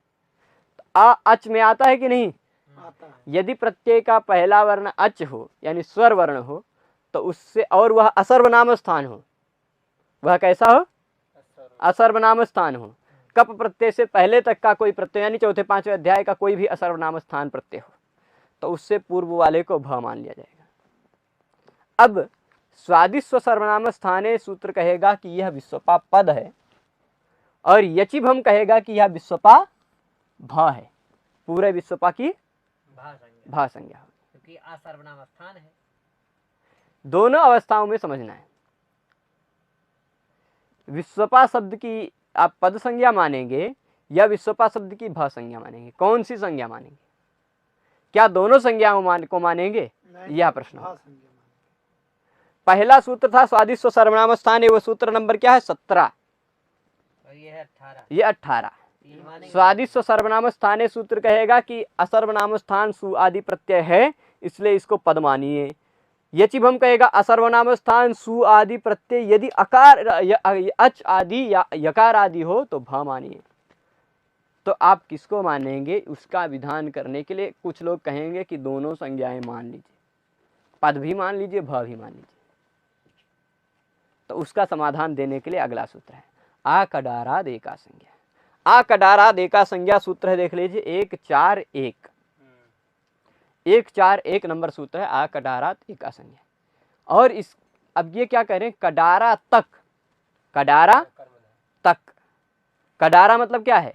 S1: तो आ अच में आता है कि नहीं?
S2: आता है।
S1: यदि प्रत्यय का पहला वर्ण अच हो यानी स्वर वर्ण हो तो उससे, और वह असर्वनाम स्थान हो, वह कैसा हो? असर्वनाम स्थान हो। कप प्रत्यय से पहले तक का कोई प्रत्यय यानी चौथे पांचवें अध्याय का कोई भी असर्वनाम स्थान प्रत्यय हो तो उससे पूर्व वाले को भ मान लिया जाएगा। अब स्वादिस्व सर्वनाम स्थाने सूत्र कहेगा कि यह विश्वपा पद है, और यचिभ हम कहेगा कि यह विश्वपा भ है। पूरे विश्वपा की भा संज्ञा हो,
S3: क्योंकि आ सर्वनाम स्थान है।
S1: दोनों अवस्थाओं में समझना है। विश्वपा शब्द की आप पद संज्ञा मानेंगे या विश्वपा शब्द की भ संज्ञा मानेंगे? कौन सी संज्ञा मानेंगे? क्या दोनों संज्ञाओं को मानेंगे?
S2: नहीं,
S1: यह प्रश्न
S2: भा
S1: होगा।
S2: संज्ञा मानेंगे।
S1: पहला सूत्र था स्वादिस्व सर्वनाम स्थान है, वो सूत्र नंबर क्या है? 17।
S3: और ये है 18।
S1: ये 18।
S3: ये मानेंगे।
S1: स्वादिस्व सर्वनाम स्थाने सूत्र कहेगा कि असर्वनाम स्थान सु आदि प्रत्यय है, इसलिए इसको पद मानिए। यचिभ हम कहेगा असर्वनाम स्थान सु आदि प्रत्यय यदि अकार अच आदि या यकार आदि हो तो भ मानिए। तो आप किसको मानेंगे उसका विधान करने के लिए कुछ लोग कहेंगे कि दोनों संज्ञाएं मान लीजिए, पद भी मान लीजिए, भ भी मान लीजिए। तो उसका समाधान देने के लिए अगला सूत्र है आ कडाराद एका संज्ञा। आ कडाराद एका संज्ञा सूत्र है, देख लीजिए 1 4 1 1 4 1 नंबर सूत्र है आ कडारात एका संज्ञा। और इस अब ये क्या कह रहे हैं? कडारा तक, कडारा तक। कडारा मतलब क्या है?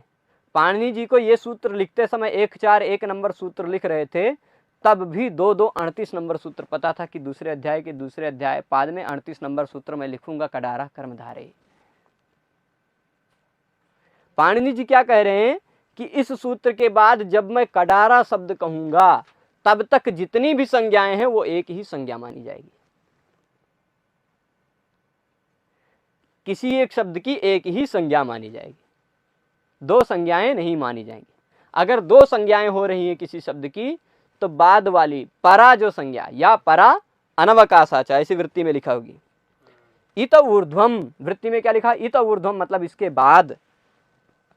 S1: पाणिनि जी को ये सूत्र लिखते समय 1 4 1 नंबर सूत्र लिख रहे थे, तब भी 2 2 38 नंबर सूत्र पता था कि दूसरे अध्याय के दूसरे अध्याय पाद में 38 नंबर सूत्र में लिखूंगा कडारा कर्मधारे। पाणिनि जी क्या कह रहे हैं कि इस सूत्र के बाद जब मैं कडारा शब्द कहूंगा तब तक जितनी भी संज्ञाएं हैं वो एक ही संज्ञा मानी जाएगी, किसी एक शब्द की एक ही संज्ञा मानी जाएगी, दो संज्ञाएं नहीं मानी जाएंगी। अगर दो संज्ञाएं हो रही हैं किसी शब्द की तो बाद वाली परा जो संज्ञा या परा अनवकाशाचा ऐसी वृत्ति में लिखा होगी। इत ऊर्ध्वम वृत्ति में क्या लिखा? इत ऊर्ध्वम मतलब इसके बाद।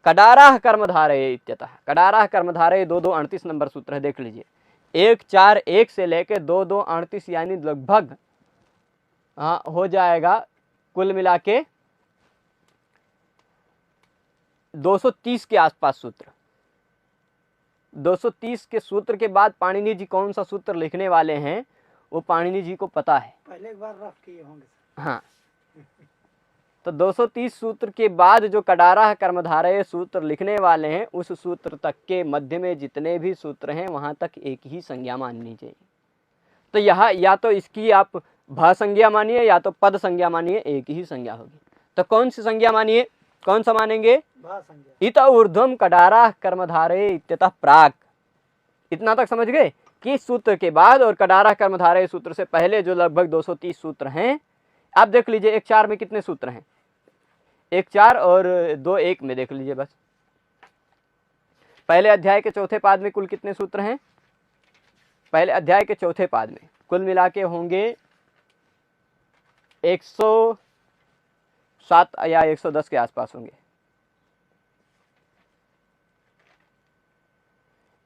S1: कडाराह कर्मधारये इत्यतः, कडाराह कर्मधारये 2 2 38 नंबर सूत्र है, देख लीजिए 1 4 1 से लेके 2 2 38 यानी लगभग हो जाएगा कुल मिला के 230 के आसपास सूत्र। 230 के सूत्र के बाद पाणिनि जी कौन सा सूत्र लिखने वाले हैं वो पाणिनि जी को पता है।
S2: पहले एक बार रफ किए होंगे।
S1: हाँ, तो 230 सूत्र के बाद जो कडारा कर्मधारय सूत्र लिखने वाले हैं उस सूत्र तक के मध्य में जितने भी सूत्र हैं वहां तक एक ही संज्ञा माननी चाहिए। तो यह या तो इसकी आप भ संज्ञा मानिए या तो पद संज्ञा मानिए, एक ही संज्ञा होगी। तो कौन सी संज्ञा मानिए? कौन सा मानेंगे?
S2: भा संज्ञा।
S1: इत ऊर्ध्वम कडारा कर्मधारय इत्यतः प्राक। इतना तक समझ गए कि सूत्र के बाद और कडारा कर्मधारय सूत्र से पहले जो लगभग 230 सूत्र हैं। आप देख लीजिए 1 4 में कितने सूत्र हैं? 1 4 और 2 1 में देख लीजिए बस। पहले अध्याय के चौथे पाद में कुल कितने सूत्र हैं? पहले अध्याय के चौथे पाद में कुल मिला के होंगे 107 या 110 के आसपास होंगे।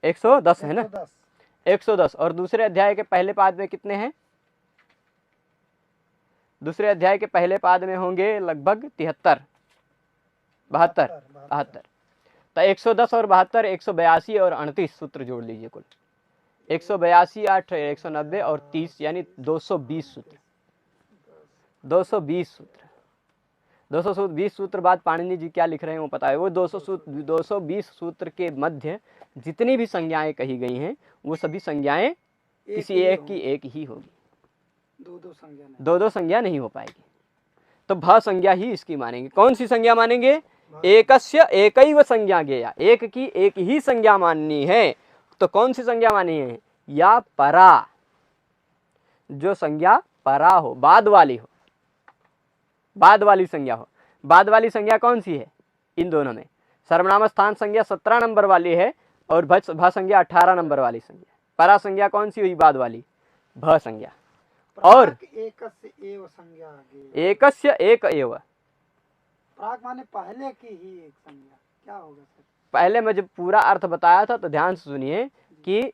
S1: 110 है ना? 110। और दूसरे अध्याय के पहले पाद में कितने हैं? दूसरे अध्याय के पहले पाद में होंगे लगभग 73 72। तो 110 और 72 182 और 38 सूत्र जोड़ लीजिए कुल 182 8 190 और 30 यानी 220 सूत्र। 220 सूत्र 220 सूत्र बाद पाणिनि जी क्या लिख रहे हैं वो पता है। वो 220 सूत्र के मध्य जितनी भी संज्ञाएं कही गई हैं वो सभी संज्ञाएं किसी एक की एक ही होगी, दो दो संज्ञा नहीं हो पाएगी। तो भ संज्ञा ही इसकी मानेंगे। कौन सी संज्ञा मानेंगे? एकस्य एकैव संज्ञा ज्ञेया, एक की एक ही संज्ञा माननी है। तो कौन सी संज्ञा माननी है? या परा, जो संज्ञा परा हो, बाद वाली हो, बाद वाली संज्ञा हो। बाद वाली संज्ञा कौन सी है? इन दोनों में सर्वनाम स्थान संज्ञा 17 नंबर वाली है और भ संज्ञा 18 नंबर वाली संज्ञा। परा संज्ञा कौन सी हुई? बाद वाली भ संज्ञा। और
S2: एकस्य एव संज्ञा ज्ञेया।
S1: एकस्य एक एव,
S2: प्राक माने पहले की ही एक संज्ञा, क्या होगा सर?
S1: पहले मैं जब पूरा अर्थ बताया था तो ध्यान से सुनिए कि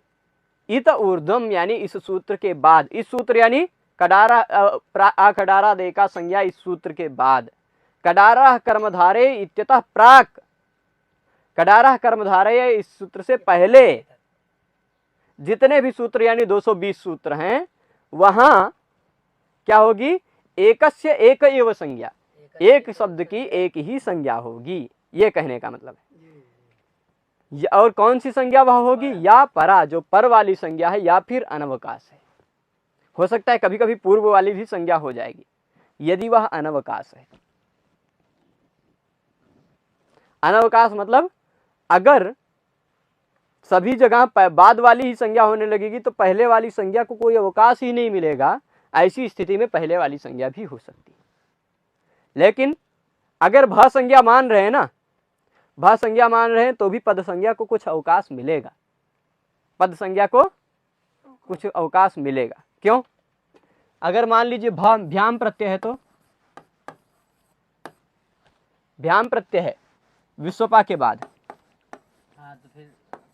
S1: इत ऊर्ध्वम यानी इस सूत्र के बाद, इस सूत्र यानी कडारा अकडारा दे का संज्ञा इस सूत्र के बाद, कडारा कर्मधारे इत्यतः प्राक, कडारा कर्मधारे इस सूत्र से पहले जितने भी सूत्र यानी 220 सूत्र हैं वहां क्या होगी? एकस्य एक एव संज्ञा, एक शब्द की एक ही संज्ञा होगी, ये कहने का मतलब है। और कौन सी संज्ञा वह होगी? या परा, जो पर वाली संज्ञा है, या फिर अनवकाश है। हो सकता है कभी कभी पूर्व वाली भी संज्ञा हो जाएगी यदि वह अनवकाश है। अनवकाश मतलब अगर सभी जगह बाद वाली ही संज्ञा होने लगेगी तो पहले वाली संज्ञा को कोई अवकाश ही नहीं मिलेगा। ऐसी स्थिति में पहले वाली संज्ञा भी हो सकती है। लेकिन अगर भ संज्ञा मान रहे हैं ना, भ संज्ञा मान रहे हैं तो भी पद संज्ञा को कुछ अवकाश मिलेगा, पद संज्ञा को कुछ अवकाश मिलेगा। क्यों? अगर मान लीजिए भ्याम प्रत्यय है तो भ्याम प्रत्यय है विश्वपा के बाद,
S3: हाँ तो फिर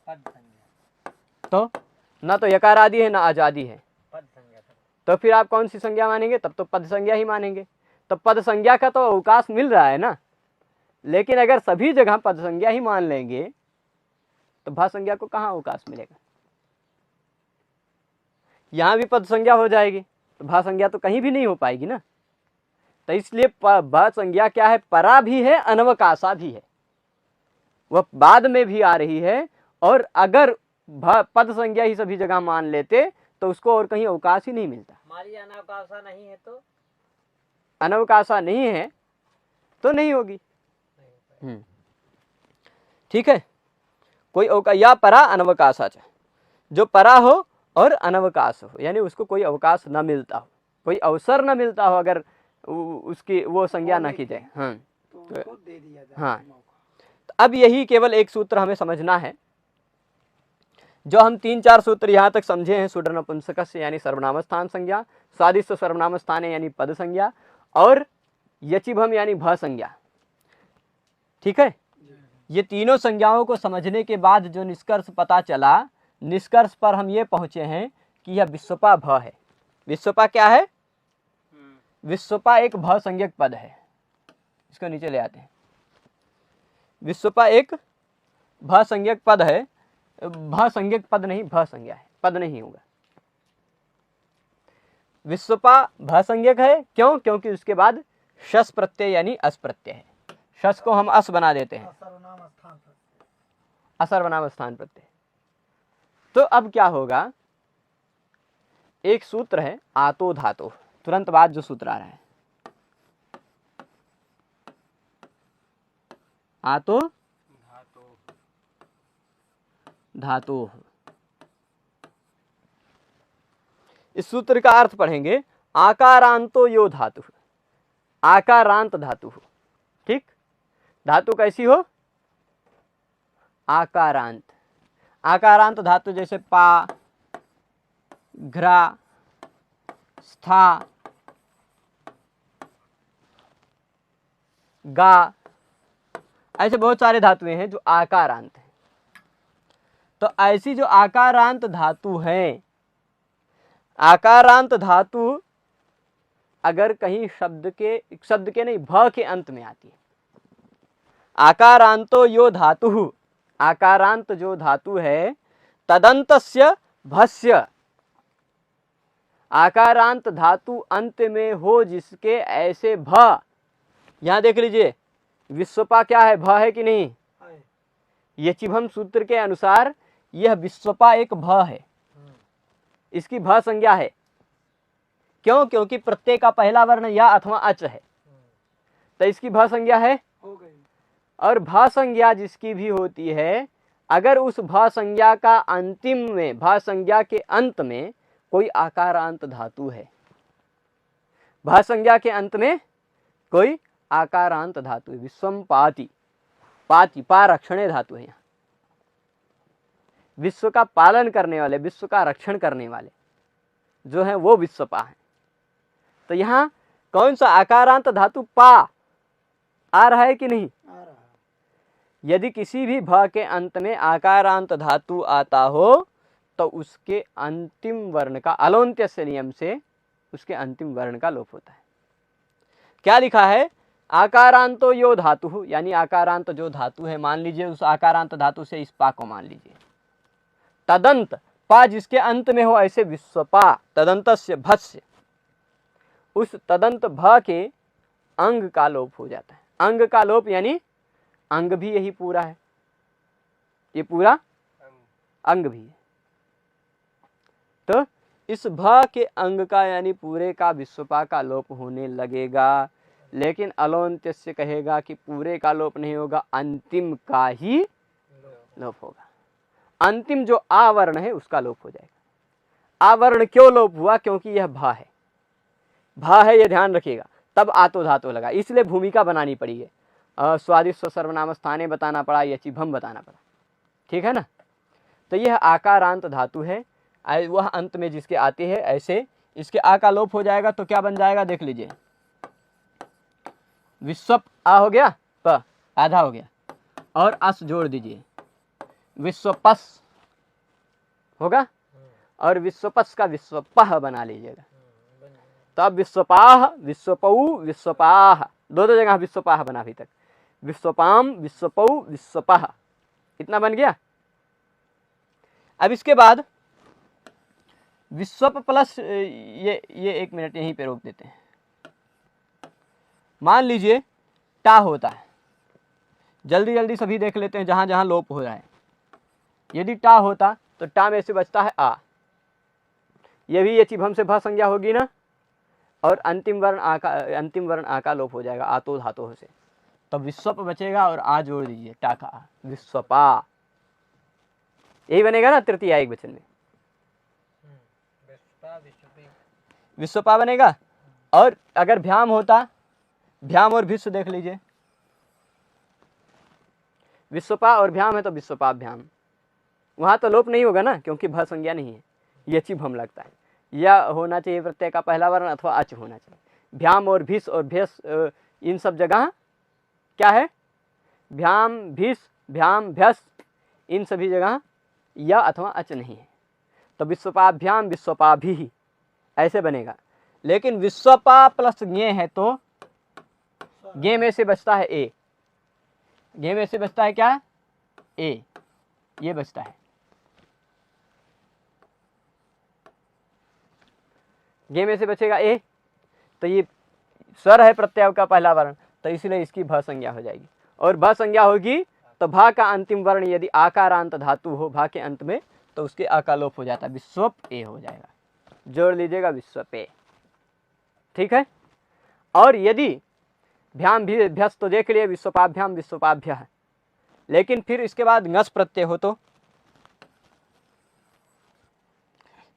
S3: पद संज्ञा,
S1: तो ना तो यकार आदि है ना आजादी है,
S3: पद संज्ञा था।
S1: तो फिर आप कौन सी संज्ञा मानेंगे? तब तो पद संज्ञा ही मानेंगे। तो पद संज्ञा का तो अवकाश मिल रहा है ना। लेकिन अगर सभी जगह पद संज्ञा ही मान लेंगे तो भा संज्ञा को कहाँ अवकाश मिलेगा? यहां भी पद संज्ञा हो जाएगी तो भा संज्ञा तो कहीं भी नहीं हो पाएगी ना। तो इसलिए भा संज्ञा क्या है? परा भी है, अनवकाशा भी है, वह बाद में भी आ रही है। और अगर पद संज्ञा ही सभी जगह मान लेते तो उसको और कहीं अवकाश ही नहीं मिलता।
S3: हमारी अनावकाशा नहीं है तो
S1: अनवकाशा नहीं है तो नहीं होगी। ठीक है, कोई या परा अनवकाशा, जो परा हो और अनवकाश हो, यानी उसको कोई अवकाश न मिलता हो, कोई अवसर न मिलता हो, अगर उसकी वो संज्ञा न की जाए। हाँ
S2: तो उसको दे दिया जाए
S1: हाँ।
S2: मौका।
S1: तो अब यही केवल एक सूत्र हमें समझना है। जो हम 3-4 सूत्र यहाँ तक समझे हैं, सुडर नपुंसकस्य यानी सर्वनाम स्थान संज्ञा, स्वादिष्ट सर्वनाम स्थान यानी पद संज्ञा, और यचिभम यानी भ संज्ञा। ठीक है, ये तीनों संज्ञाओं को समझने के बाद जो निष्कर्ष पता चला, निष्कर्ष पर हम ये पहुंचे हैं कि यह विश्वपा भ है। विश्वपा क्या है? विश्वपा एक भ संज्ञक पद है। इसको नीचे ले आते हैं। विश्वपा एक भ संज्ञक पद है। भ संज्ञक पद नहीं, भ संज्ञा है, पद नहीं होगा। विश्वपा भ संज्ञक है। क्यों? क्योंकि उसके बाद शस प्रत्यय यानी अस प्रत्यय है। शस को हम अस बना देते हैं,
S2: सर्वनाम स्थान प्रत्यय।
S1: असर्वनाम स्थान प्रत्यय। तो अब क्या होगा? एक सूत्र है आतो धातो, तुरंत बाद जो सूत्र आ रहा है, आतो धातो। इस सूत्र का अर्थ पढ़ेंगे, आकारांतो यो धातु, आकारांत धातु। ठीक, धातु कैसी हो? आकारांत। आकारांत धातु जैसे पा, घ्रा, स्था, गा, ऐसे बहुत सारे धातुएं हैं जो आकारांत हैं। तो ऐसी जो आकारांत धातु है, आकारांत धातु अगर कहीं शब्द के नहीं भ के अंत में आती है, आकारांतो यो धातु, आकारांत जो धातु है, तदंतस्य भस्य, आकारांत धातु अंत में हो जिसके ऐसे भ। यहां देख लीजिए, विश्वपा क्या है? भ है कि नहीं? यचिभम सूत्र के अनुसार यह विश्वपा एक भ है, इसकी भ संज्ञा है। क्यों? क्योंकि प्रत्यय का पहला वर्ण या अथवा अच है, तो इसकी भ संज्ञा है।
S2: हो गई।
S1: और भा संज्ञा जिसकी भी होती है, अगर उस भा संज्ञा का अंतिम में, भा संज्ञा के अंत में कोई आकारांत धातु है, भा संज्ञा के अंत में कोई आकारांत धातु है, विश्वम पाति, पाति पा रक्षणे धातु है, यहाँ विश्व का पालन करने वाले, विश्व का रक्षण करने वाले जो है वो विश्वपा है। तो यहाँ कौन सा आकारांत धातु पा आ रहा है कि नहीं?
S2: आ रहा है।
S1: यदि किसी भी भ के अंत में आकारांत धातु आता हो तो उसके अंतिम वर्ण का, अलोन्त्य से नियम से उसके अंतिम वर्ण का लोप होता है। क्या लिखा है? आकारांतो यो धातु, यानी आकारांत जो धातु है, मान लीजिए उस आकारांत धातु से इस पा को मान लीजिए, तदंत पा जिसके अंत में हो, ऐसे विश्वपा तदंतस्य भस्य, उस तदंत भ के अंग का लोप हो जाता है। अंग का लोप यानी अंग भी यही पूरा है, ये पूरा अंग भी है। तो इस भ के अंग का यानी पूरे का विश्वपा का लोप होने लगेगा, लेकिन अलोन्त्य से कहेगा कि पूरे का लोप नहीं होगा, अंतिम का ही लोप होगा। अंतिम जो आवर्ण है उसका लोप हो जाएगा। आवर्ण क्यों लोप हुआ? क्योंकि यह भा है, भा है, यह ध्यान रखिएगा, तब आतो धातो लगा, इसलिए भूमिका बनानी पड़ी है। स्वादिष्ट सर्वनाम स्थाने बताना पड़ा, यचिभम बताना पड़ा, ठीक है ना। तो यह आकारांत धातु है, वह अंत में जिसके आती है, ऐसे इसके आ का लोप हो जाएगा तो क्या बन जाएगा देख लीजिए, विश्वप आ हो गया, प आधा हो गया, और अस जोड़ दीजिए, विश्वपस होगा, और विश्वपस का विश्वपह बना लीजिएगा। तो अब विश्वपाह, विश्वपऊ, विश्वपाह, दो जगह विश्वपाह बना अभी तक, विश्वपाम, विश्वपऊ, विश्वपाह, इतना बन गया। अब इसके बाद विश्वप प्लस ये एक मिनट यहीं पे रोक देते हैं। मान लीजिए टा होता है, जल्दी जल्दी सभी देख लेते हैं जहां जहां लोप हो रहा है। यदि टा होता तो टा में से बचता है आ, ये भी ये चिभम से भ संज्ञा होगी ना, और अंतिम वर्ण आ का लोप हो जाएगा आतो धातु से, तो विश्वप बचेगा और आ जोड़ दीजिए, टा का आ, विश्वपा, यही बनेगा ना तृतीया एक वचन में, विश्वपा बनेगा। और अगर भ्याम होता, भ्याम और विश्व देख लीजिए, विश्वपा और भ्याम है तो विश्वपाभ्याम, वहां तो लोप नहीं होगा ना, क्योंकि भ संज्ञा नहीं है, ये चिभम लगता है, या होना चाहिए प्रत्यय का पहला वर्ण अथवा अच होना चाहिए। भ्याम और भिस और भेस, इन सब जगह क्या है, भ्याम भिस भ्याम भ्यस, इन सभी जगह या अथवा अच नहीं है, तो विश्वपाभ्याम विश्वपाभि ऐसे बनेगा। लेकिन विश्वपा प्लस ज्ञे है तो ज्ञे में से बचता है ए, ज्ञे में से बचता है क्या, ए, ये बचता है, ज्ञे में से बचेगा ए, तो ये स्वर है प्रत्यय का पहला वर्ण, तो इसलिए इसकी भ संज्ञा हो जाएगी। और भ संज्ञा होगी तो भा का अंतिम वर्ण यदि आकारांत धातु हो भा के अंत में, तो उसके आ का लोप हो जाता है, विश्वप ए हो जाएगा, जोड़ लीजिएगा विश्वप ए, ठीक है। और यदि भ्याम भी भ्यस तो देख लिए, विश्वपाभ्याम विश्वपाभ्य है, लेकिन फिर इसके बाद ngस प्रत्यय हो तो,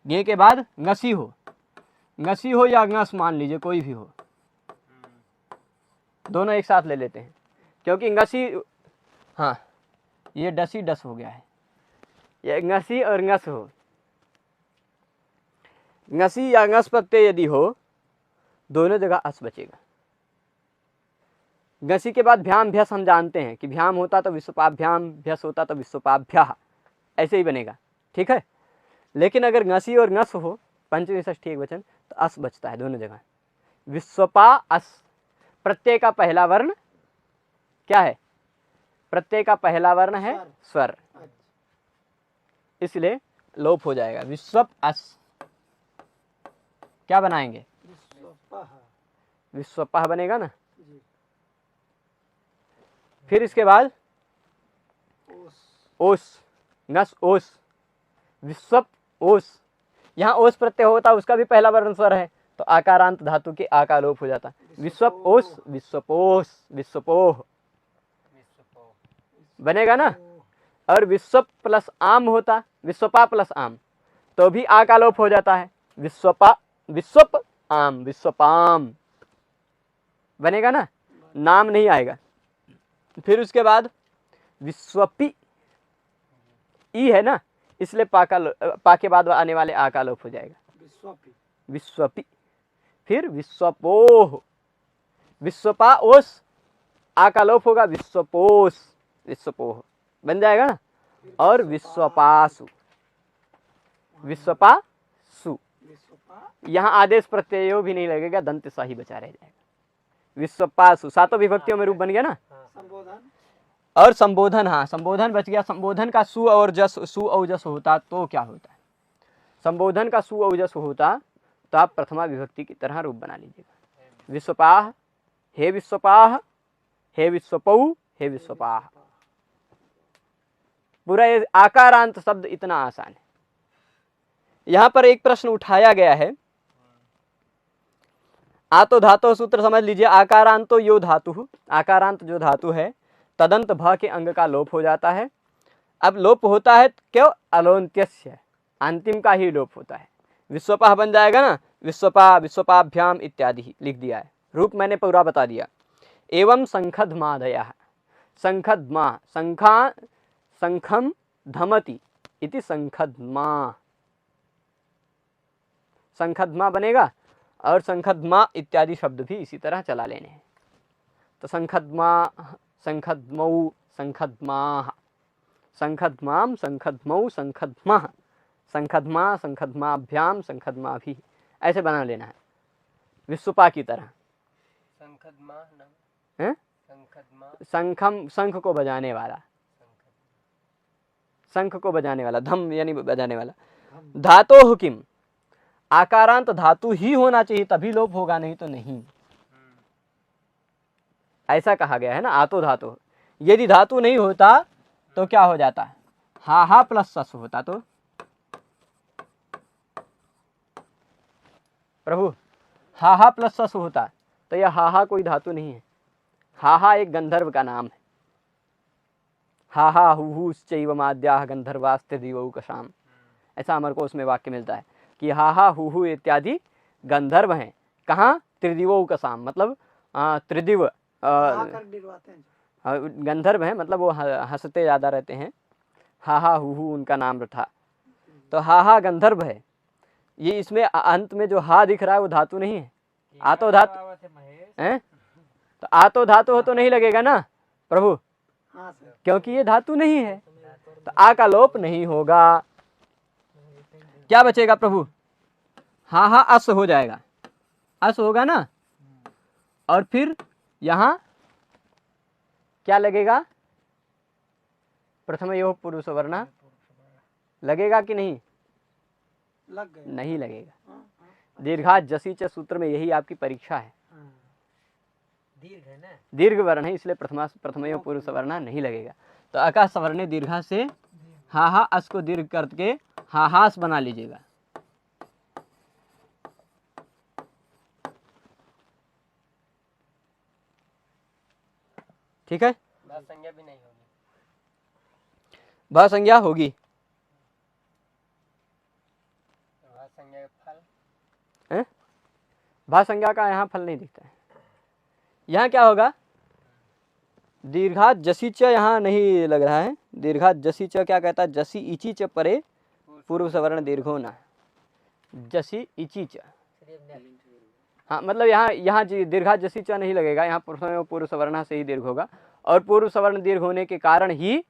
S1: ज्ञे के बाद ngसी हो, ngसी हो या ngस मान लीजिए कोई भी हो, दोनों एक साथ ले लेते हैं, क्योंकि ngसी, हाँ ये डसी डस हो गया है, ये ngसी और ngस हो, ngसी या ngस प्रत्यय यदि हो, दोनों जगह अस बचेगा। ngसी के बाद भ्याम भ्यस हम जानते हैं कि भ्याम होता तो विश्वपाभ्याम, भ्यस होता तो विश्वपाभ्या, ऐसे ही बनेगा, ठीक है। लेकिन अगर ngसी और ngस हो पंचमी षष्ठी एक वचन, तो अस बचता है दोनों जगह, विश्वपा अस। प्रत्यय का पहला वर्ण क्या है, प्रत्यय का पहला वर्ण है स्वर, इसलिए लोप हो जाएगा, विश्वप अस। क्या बनाएंगे, विश्वपह बनेगा ना। फिर इसके बाद ओस, नस ओस, विश्वप ओस, यहाँ ओस प्रत्यय होता उसका भी पहला वर्ण स्वर है, तो आकारांत धातु के आ का लोप हो जाता, विश्वप ओस, विश्वपोस, विश्वपोह, बनेगा ना। और विश्वप प्लस आम होता, विश्वपा प्लस आम, तो भी आ का लोप हो जाता है। विश्वपा, विश्वप आम, विश्वपाम बनेगा ना, नाम नहीं आएगा। फिर उसके बाद विश्वपी, ई है ना, इसलिए पा के बाद आने वाले आ का लोप हो जाएगा,
S2: विश्वपी।
S1: विश्वपी। फिर विश्वपोह, विश्वपा ओस, आ का लोप होगा, विश्वपोष, विश्वपोह बन जाएगा ना। और विश्वपासु, विश्वपासु,
S2: विश्वपा।
S1: यहाँ आदेश प्रत्ययो भी नहीं लगेगा, दंत सा ही बचा रह जाएगा। विश्वपासु, सातों विभक्तियों में रूप बन गया ना।
S2: संबोधन।
S1: और संबोधन, हाँ संबोधन बच गया। संबोधन का सु और जस, सु और जस होता तो क्या होता है? संबोधन का सु और जस होता तो आप प्रथमा विभक्ति की तरह रूप बना लीजिएगा। विश्वपाह, हे विश्वपाह, हे विश्वपौ, हे विश्वपाह। पूरा ये आकारांत शब्द इतना आसान है। यहां पर एक प्रश्न उठाया गया है, आतो धातो सूत्र समझ लीजिए। आकारांतो यो धातु, आकारांत जो धातु है तदंत भ के अंग का लोप हो जाता है। अब लोप होता है क्यों? अलोन्त्यस्य, अंतिम का ही लोप होता है। विश्वपाह बन जाएगा ना, विश्वपा, विश्वपाभ्याम इत्यादि लिख दिया है। रूप मैंने पूरा बता दिया। एवं संखद्मादयः, संखद्मा, संखा संखम धमति इति संखद्मा, संखद्मा बनेगा। और संखद्मा इत्यादि शब्द भी इसी तरह चला लेने हैं। तो संखद्मा, संखद्मौ, संखद्माः, संखद्माम, संखद्मौ, संखद्मः, संखद्मा, संखद्माभ्याम, संखद्माभिः, ऐसे बना लेना है विश्वपा की तरह।
S4: संखद्मा नाम,
S1: हैं?
S4: संखद्मा,
S1: संखम, शंख को बजाने वाला, शंख को बजाने वाला, धम यानी बजाने वाला। धातोः किम, आकारांत धातु ही होना चाहिए तभी लोप होगा, नहीं तो नहीं। ऐसा कहा गया है ना, आतो धातु। यदि धातु नहीं होता तो क्या हो जाता है? हा हा प्लस सस होता तो प्रभु, हा हा प्लस सस होता तो यह हा हा कोई धातु नहीं है। हा हा एक गंधर्व का नाम है। हा हा हुहुश्चैव माद्याः गंधर्वास्ते दिवौकशाम, ऐसा अमर को उसमें वाक्य मिलता है कि हा हा हुहु इत्यादि गंधर्व हैं। कहाँ? त्रिदिवौकशाम, मतलब त्रिदिव
S2: आकर दिलवाते हैं।
S1: गंधर्व हैं, मतलब वो हंसते ज़्यादा रहते हैं। हा हा हुहु उनका नाम था। तो हा हा गंधर्व है। ये इसमें अंत में जो हा दिख रहा है वो धातु नहीं है, आतो धातु हैं। तो आतो धातु हो तो नहीं लगेगा ना प्रभु,
S2: हाँ सर।
S1: क्योंकि ये धातु नहीं है, तो आ का लोप नहीं होगा। क्या बचेगा प्रभु? हाँ हाँ अस हो जाएगा, अस होगा ना। और फिर यहाँ क्या लगेगा? प्रथम यो पुरुष वर्णा लगेगा कि नहीं?
S2: लग गए।
S1: नहीं लगेगा।
S2: हाँ, हाँ,
S1: दीर्घात जसी च सूत्र में यही आपकी परीक्षा है।
S2: हाँ।
S3: दीर्घ है ना।
S1: दीर्घ वर्ण है, इसलिए प्रथमयो पुरुष वर्णा नहीं लगेगा। तो अका सवर्ण दीर्घा से हा हा अस को दीर्घ करके हा हास बना लीजिएगा। ठीक है,
S4: भाव संज्ञा भी नहीं होगी।
S1: भाव संज्ञा होगी।
S4: भाव संज्ञा का फल,
S1: हैं? भाव संज्ञा का यहाँ फल नहीं दिखता है। यहाँ क्या होगा? दीर्घात जसी च यहाँ नहीं लग रहा है। दीर्घात जसी च क्या कहता है? जसी इची च परे पूर्व सवर्ण दीर्घो ना, जसी इची च। हाँ, मतलब यहाँ दीर्घात जसी च नहीं लगेगा, यहाँ पूर्व सवर्ण से ही दीर्घ होगा। और पूर्व सवर्ण दीर्घ होने के कारण ही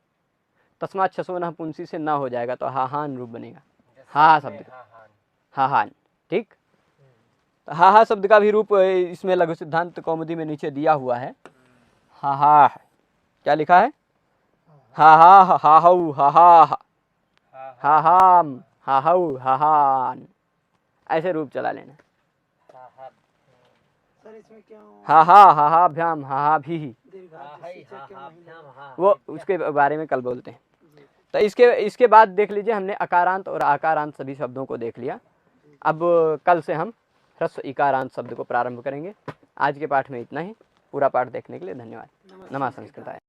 S1: तस्मात् छसोनः पुंसी से ना हो जाएगा, तो हाहान रूप बनेगा। हा शब्द का हाहान, ठीक। तो हा शब्द का भी रूप इसमें लघु सिद्धांत कौमुदी में नीचे दिया हुआ है। हा हा, क्या लिखा है? हा हा हा हौ हा हा हा हाम हा हौ हा हान, ऐसे रूप चला लेना।
S2: सर इसमें क्या
S1: हा हा भ्याम हा भी,
S2: दीर्घात जैसी च क्यों नहीं लगा?
S1: वो उसके बारे में कल बोलते हैं। तो इसके बाद देख लीजिए, हमने अकारांत और आकारांत सभी शब्दों को देख लिया। अब कल से हम ह्रस्व इकारांत शब्द को प्रारंभ करेंगे। आज के पाठ में इतना ही। पूरा पाठ देखने के लिए धन्यवाद। नमः संस्कृताय।